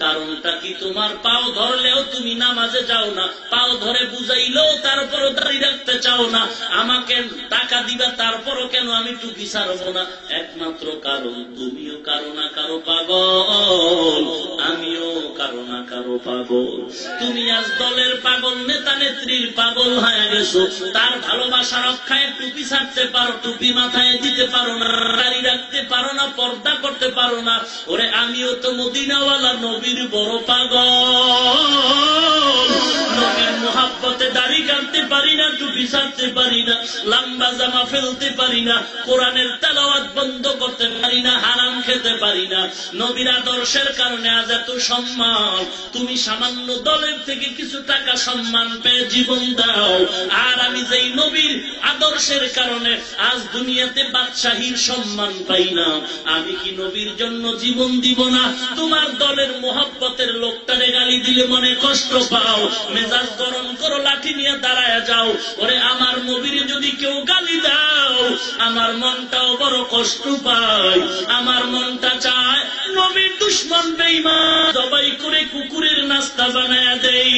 S4: কারণটা কি? তোমার পাও ধরলেও তুমি নামাজে যাও না, পাও ধরে বুঝাইলেও তারপরও দাড়ি রাখতে চাও না। আমাকে টাকা দিবা, তারপরও কেন আমি টুপি ছাড়বো না? একমাত্র কারণ তুমিও কারো না কারো পাগল, আমিও কারো না কারো পাগল। তুমি আজ দলের পাগল, নেতা নেত্রীর পাগল হয়ে গেছো। তার ভালোবাসা রক্ষায় টুপি ছাড়তে পারো, টুপি মাথায় দিতে পারো না, দাড়ি রাখতে পারো না, পর্দা করতে পারো না। ওরে আমিও তো মদিনাওয়ালা নবীর বড় পাগল। নবীর মুহাব্বতে দাড়ি কাটতে পারি না, টুপি ছাড়তে পারি না, লম্বা জামা ফেলতে পারি না, কোরআনের তেলাওয়াত বন্ধ করতে পারি না, হারাম খেতে পারি না। নবীর আদর্শের কারণে আজ এত সম্মান। তুমি সামান্য দলের থেকে কিছু টাকা সম্মান পেয়ে জীবন দাও, আর আমি যেই নবীর আদর্শের কারণে আজ দুনিয়াতে বাদশাহীর সম্মান পাই না, আমি কি নবীর জন্য জীবন দিব না? তোমার দলের মোহাব্বতের লোকটারে গালি দিলে মনে কষ্ট পাও, মেজাজ গরম করো, লাঠি নিয়ে দাঁড়ায় যাও। ওরে আমার নবীর যদি কেউ গালি দাও, আমার মনটাও বড় কষ্ট পায়। আমার মনটা চায় নবীর দুশ্মন বেঈমান জবাই করে কুকুরের নাস্তা বানায় দেই।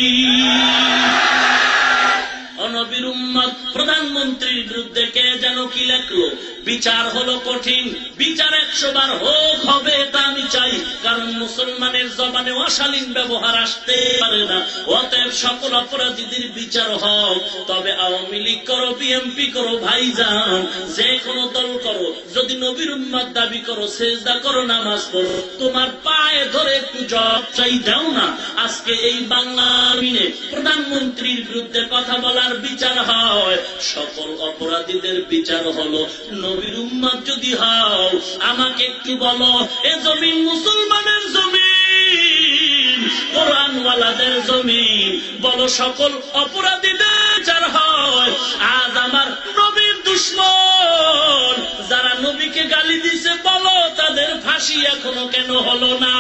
S4: নবীর উম্মত প্রধানমন্ত্রীর বিরুদ্ধে কে যেন কি লেখলো, বিচার হলো কঠিন, বিচার 100 বার হোক, হবে তা আমি চাই। কারণ মুসলমানের জবানে অশালীন ব্যবহার আসতে পারে না। অতএব সকল অপরাধীদের বিচার হোক। তবে আওয়ামী লীগ করো, বিএনপি করো, ভাইজান যে কোনো দল করো, যদি নবীর উম্মত দাবি করো, সেজদা করো, নামাজ পড়ো, তোমার পায়ে ধরে একটু জবাব চাই, দাও না। আজকে এই বাংলার মিনে প্রধানমন্ত্রীর বিরুদ্ধে কথা বলার বিচার হয়, সকল অপরাধীদের বিচার হলো। নবীর উম্মত যদি হও, আমাকে একটু বলো, এ জমিন মুসলমানের জমিন, কোরআনওয়ালাদের জমিন, বলো সকল অপরাধীদের বিচার হয়। আজ আমার নবীর দুশ্মন যারা নবীকে গালি দিছে, বলো তাদের ফাঁসি এখনো কেন হলো না?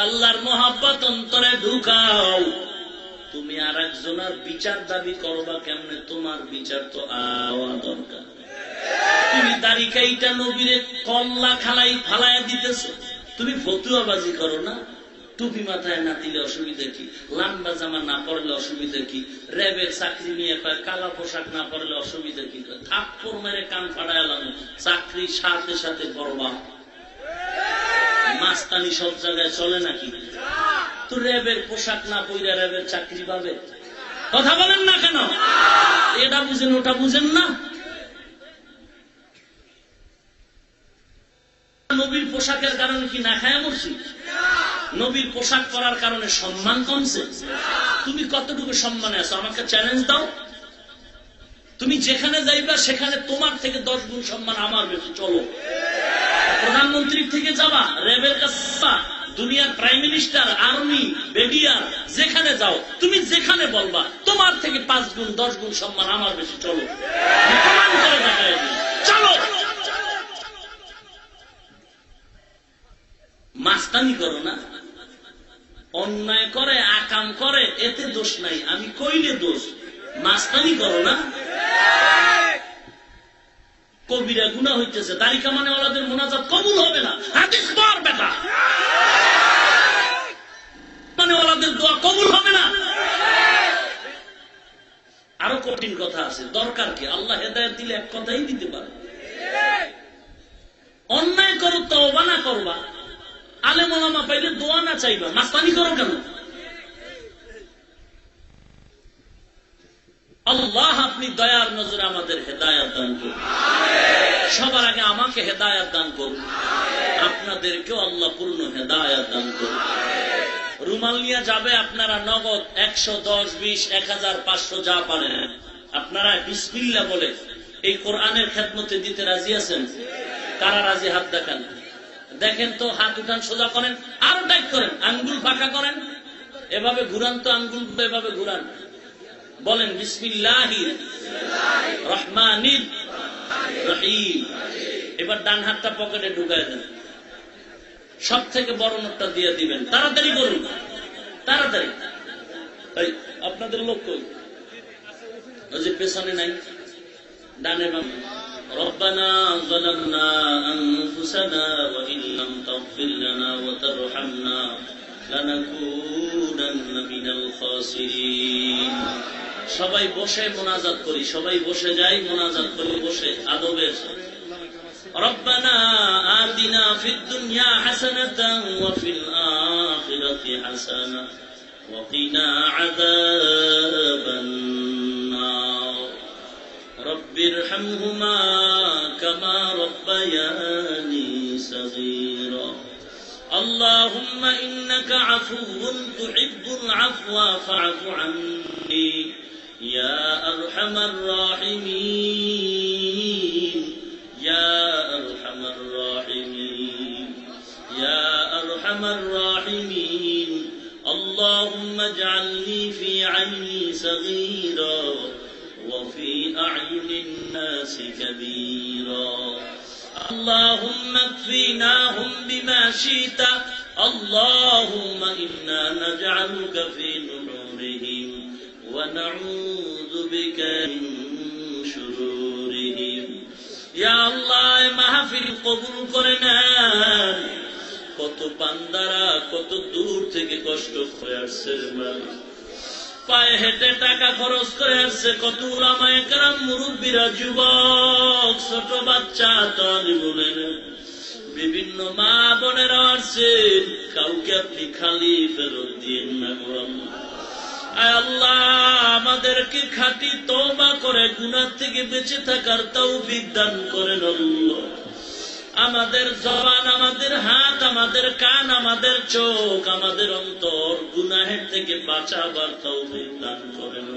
S4: আল্লাহর মোহাব্বত অন্তরে ঢুকাও। তুমি আর একজনের বিচার দাবি করবা কেমনে? তোমার বিচার তো আওয়া দরকার। তুমি দাড়ি কাইটা নবীরে কল্লা খালাই ফালাইয়া দিতেছ, তুমি ফতুয়াবাজি করো না। টুপি মাথায় না দিলে অসুবিধা কি? লম্বা জামা না পড়লে অসুবিধা কি? র্যাবের চাকরি নিয়ে কয় কালা পোশাক না পড়লে অসুবিধা কি? থাপ্পড় মেরে কান ফাড়াইলাম, চাকরি সাথে সাথে পড়বা। মাস্তানি সব জায়গায় চলে নাকি? তো র্যাবের পোশাক না পইরা র্যাবের চাকরি পাবে? কথা বলেন না কেন? এটা বুঝেন, ওটা বুঝেন না। নবীর পোশাকের কারণে কি না খায়া মরছি? নবীর পোশাক পরার কারণে সম্মান কমছে? তুমি কতটুকু সম্মানে আছো? আমাকে চ্যালেঞ্জ দাও। তুমি যেখানে যাইবা সেখানে তোমার থেকে 10 গুণ সম্মান আমার বেশি। চলো, প্রধানমন্ত্রীর থেকে যাবা, র্যাবের কাছে, দুনিয়ার প্রাইম মিনিস্টার, আর্মি, বেডিয়ার, যেখানে যাও, তুমি যেখানে বলবা তোমার থেকে 5 গুণ 10 গুণ সম্মান আমার বেশি। চলো, প্রমাণ করে দেখায় দিই। চলো, মাস্তানি করো না। অন্যায় করে, আকাম করে, এতে দোষ নাই, আমি কইলে দোষ। মাস্তানি করো না। কবিরা গুনাহ হইতেছে, দাড়ি কামানে ওয়ালাদের মুনাজাত কবুল হবে না। হাদিস পড় বেটা, মানে ওয়ালাদের দোয়া কবুল হবে না। আরো কঠিন কথা আছে, দরকার কি? আল্লাহ হেদায়েত দিলে এক কথাই দিতে পারে। অন্যায় করো, তওবা না করবা, আলেম ওলামা পাইলে দোয়া না চাইবা, মাস্তানি করো কেন? আল্লাহ আপনি দয়ার নজরে আমাদের হেদায়েত দান করুন। সবার আগে আমাকে হেদায়েত দান করুন, আপনাদেরকেও আল্লাহ পূর্ণ হেদায়েত দান করুন। রুমাল নিয়ে যাবে আপনারা নগদ 100, 10, 20, 1000, 500 যা পারেন আপনারা বিসমিল্লাহ বলে এই কোরআনের খেদমতে দিতে রাজি আছেন? কারা রাজি? হাত দেখান। দেখেন তো, হাত উঠান, সোজা করেন, আরো টাইট করেন, আঙ্গুল ফাঁকা করেন। এভাবে ঘুরান তো, আঙ্গুল এভাবে ঘুরান, বলেন বিসমিল্লাহির রহমানির রহিম। এবার ডান হাতটা পকেটে ঢুকায় দেন, সব থেকে বড় নোটটা দিয়ে দিবেন। তাড়াতাড়ি করুন, তাড়াতাড়ি। আপনাদের লোক কই? ওই যে পেছনে নাই, ডানে বামে। ربنا ظلمنا أنفسنا وإن لم تغفر لنا وترحمنا لنكونن من الخاسرين। সবাই বসে মোনাজাত করি, সবাই বসে যাই, মোনাজাত করি বসে আদবের। ربنا آتنا في الدنيا حسنة وفي الآخرة حسنة وقنا عذاب النار رب ارحمهما كما ربياني صغيرا اللهم إنك عفو تحب العفو فاعف عني يا أرحم الراحمين يا أرحم الراحمين يا أرحم الراحمين اللهم اجعلني في عيني صغيرا وفي أعين الناس كبيرا اللهم اكفيناهم بما شئت اللهم إنا نجعلك في نحورهم ونعوذ بك من شرورهم يا الله মাহফিল কবুল করে নেন। কত বান্দারা কত দূর থেকে কষ্ট করে আসছে, পায়ে হেঁটে টাকা খরচ করে আসছে, কত উলামায়ে কেরাম মুরব্বীরা, যুবক ছোট বাচ্চা তালিবুলের বিভিন্ন মা বোনেরা আসছেন, কাউকে আপনি খালি ফেরত দিন না। আয় আল্লাহ আমাদেরকে খাঁটি তওবা করে গুনাহ থেকে বেঁচে থাকার তৌফিক দান করেন আল্লাহ। আমাদের জবান, আমাদের হাত, আমাদের কান, আমাদের চোখ, আমাদের অন্তর গুনাহের থেকে বাঁচাবার তৌফিক দান করেন।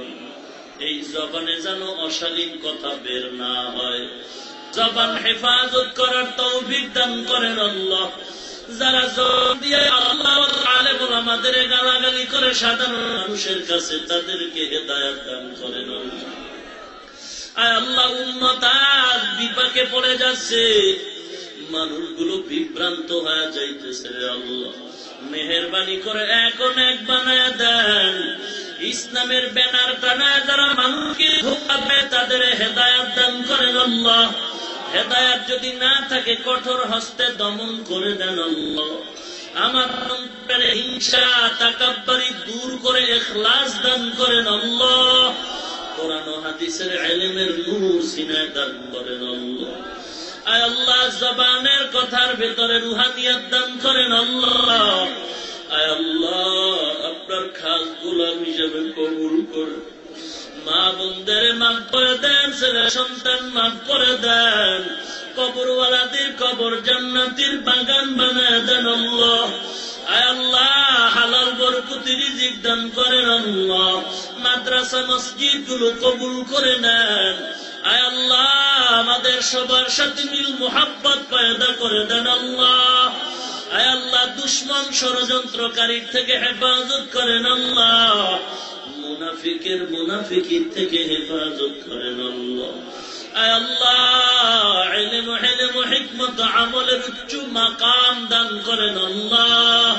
S4: এই জবানে যেন অশালীন কথা বের না হয়, জবান হেফাজত করার তৌফিক দান করেন আল্লাহ। যারা জবান দিয়ে আল্লাহ আলেম ওলামাদের গালাগালি করে সাধারণ মানুষের কাছে, তাদেরকে হেদায়েত দান করেন আল্লাহ। আয় আল্লাহ উম্মত আজ বিপাকে পড়ে যাচ্ছে, মানুষগুলো বিভ্রান্ত হয়ে যাইতেছে, আল্লাহ মেহেরবানি করে এখন এক বানায় দেন। ইসলামের ব্যানার টানায় যারা মানুষকে ধোঁকা দেয় তাদের হেদায়েত দান করেন আল্লাহ। হেদায়েত যদি না থাকে কঠোর হস্তে দমন করে দেন আল্লাহ। আমার অন্তরে হিংসা তাকাব্বুরি দূর করে ইখলাস দান করেন আল্লাহ। কোরআন ও হাদিসের ইলমের নূর সিনায় দান করেন আল্লাহ। আয় আল্লাহ জবানের কথার ভেতরে রুহানিয়াত দান করেন আল্লাহ। আয় আল্লাহ আপনার খাস গোলাম হিসেবে কবুল করে মা বোনদের মাফ করে দেন, ছেলে সন্তান মাফ করে দেন, কবরওয়ালাদের কবর জান্নাতের বাগান বানায় দেন আল্লাহ। আয় আল্লাহ হালাল বরকতি রিজিক দান করেন আল্লাহ। মাদ্রাসা মসজিদ গুলো কবুল করে নেন। আয় আল্লাহ আমাদের সবার সাথে মিল মুহাব্বত পয়দা করে দেন আল্লাহ। আয় আল্লাহ দুশমন ষড়যন্ত্রকারীর থেকে হেফাজত করেন আল্লাহ। মুনাফিকের মুনাফিকির থেকে হেফাজত করেন আল্লাহ। আয় আল্লাহ ইলম ও হিকমত আমলের উচ্চ মাকাম দান করেন আল্লাহ।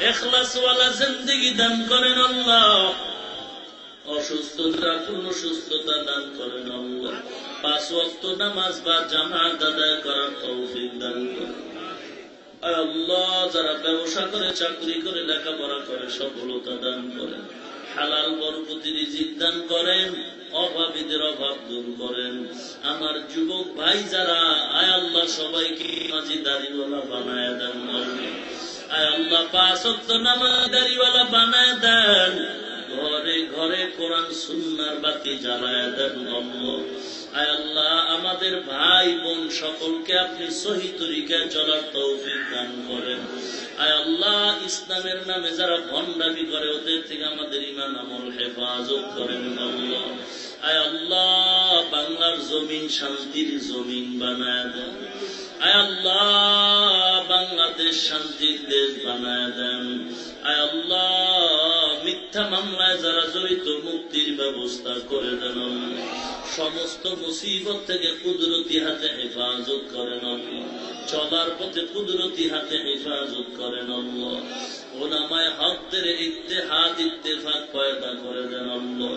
S4: ইখলাস ওয়ালা জিন্দেগি দান করেন আল্লাহ। অসুস্থতা পূর্ণ সুস্থতা দান করেন আল্লাহ। 5 ওয়াক্ত নামাজ বা জামাত আদায় করার তৌফিক দান করেন আয় আল্লাহ। যারা ব্যবসা করে, চাকরি করে, লেখাপড়া করে সফলতা দান করেন। হালাল বরকতি রিজিক দান করেন। অভাবীদের অভাব দূর করেন। আমার যুবক ভাই যারা, আয় আল্লাহ সবাইকে নামাজি দাড়িওয়ালা বানায় দেন আয় আল্লাহ। 5 ওয়াক্ত নামাজ দাড়িওয়ালা বানায় দেন। ঘরে ঘরে কোরআন সুন্নাহর বাতি জ্বালায় দেন আল্লাহ। আয় আল্লাহ আমাদের ভাই বোন সকলকে আপনি সহি তরিকায় চলার তৌফিক দান করেন। আয় আল্লাহ ইসলামের নামে যারা ভণ্ডামি করে ওদের থেকে আমাদের ঈমান আমল হেফাজত করেন আল্লাহ। আয় আল্লাহ বাংলার জমিন শান্তির জমিন বানায় দেন। আয় আল্লাহ বাংলাদেশ শান্তির দেশ বানায় দেন। আয় আল্লাহ, মিথ্যা মামলায় যারা জড়িত মুক্তির ব্যবস্থা করে দেন। সমস্ত মুসিবত থেকে কুদরতি হাতে হেফাজত করেন আল্লাহ। চলার পথে কুদরতি হাতে হেফাজত করেন আল্লাহ। ওলামায়ে হকদের ইত্তেহাদ ইত্তেফাক পয়দা করে দেন আল্লাহ।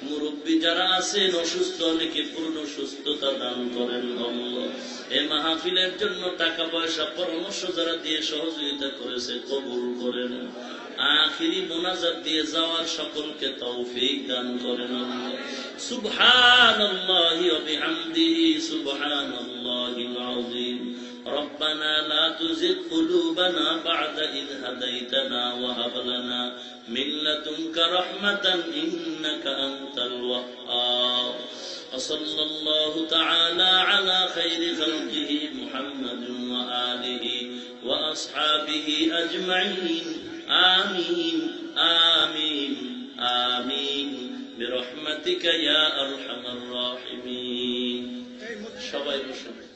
S4: মুরব্বী যারা আছেন অসুস্থ, অনেকে পূর্ণ সুস্থতা দান করেন আল্লাহ। এই মাহফিলের জন্য টাকা পয়সা পরামর্শ যারা দিয়ে সহযোগিতা করেছে কবুল করেন। আখিরি মোনাজাত দিয়ে যাওয়ার সকলকে তৌফিক দান করেন আল্লাহ। সুবহানাল্লাহি ওয়া বিহামদিহি সুবহানাল্লাহিল আযীম। ربنا لا تزغ قلوبنا بعد إذ هديتنا وهب لنا من لدنك رحمة إنك أنت الوهاب. وصلى الله تعالى على خير خلقه محمد وآله وأصحابه أجمعين. آمين آمين آمين برحمتك يا أرحم الراحمين. সবাই বসুন।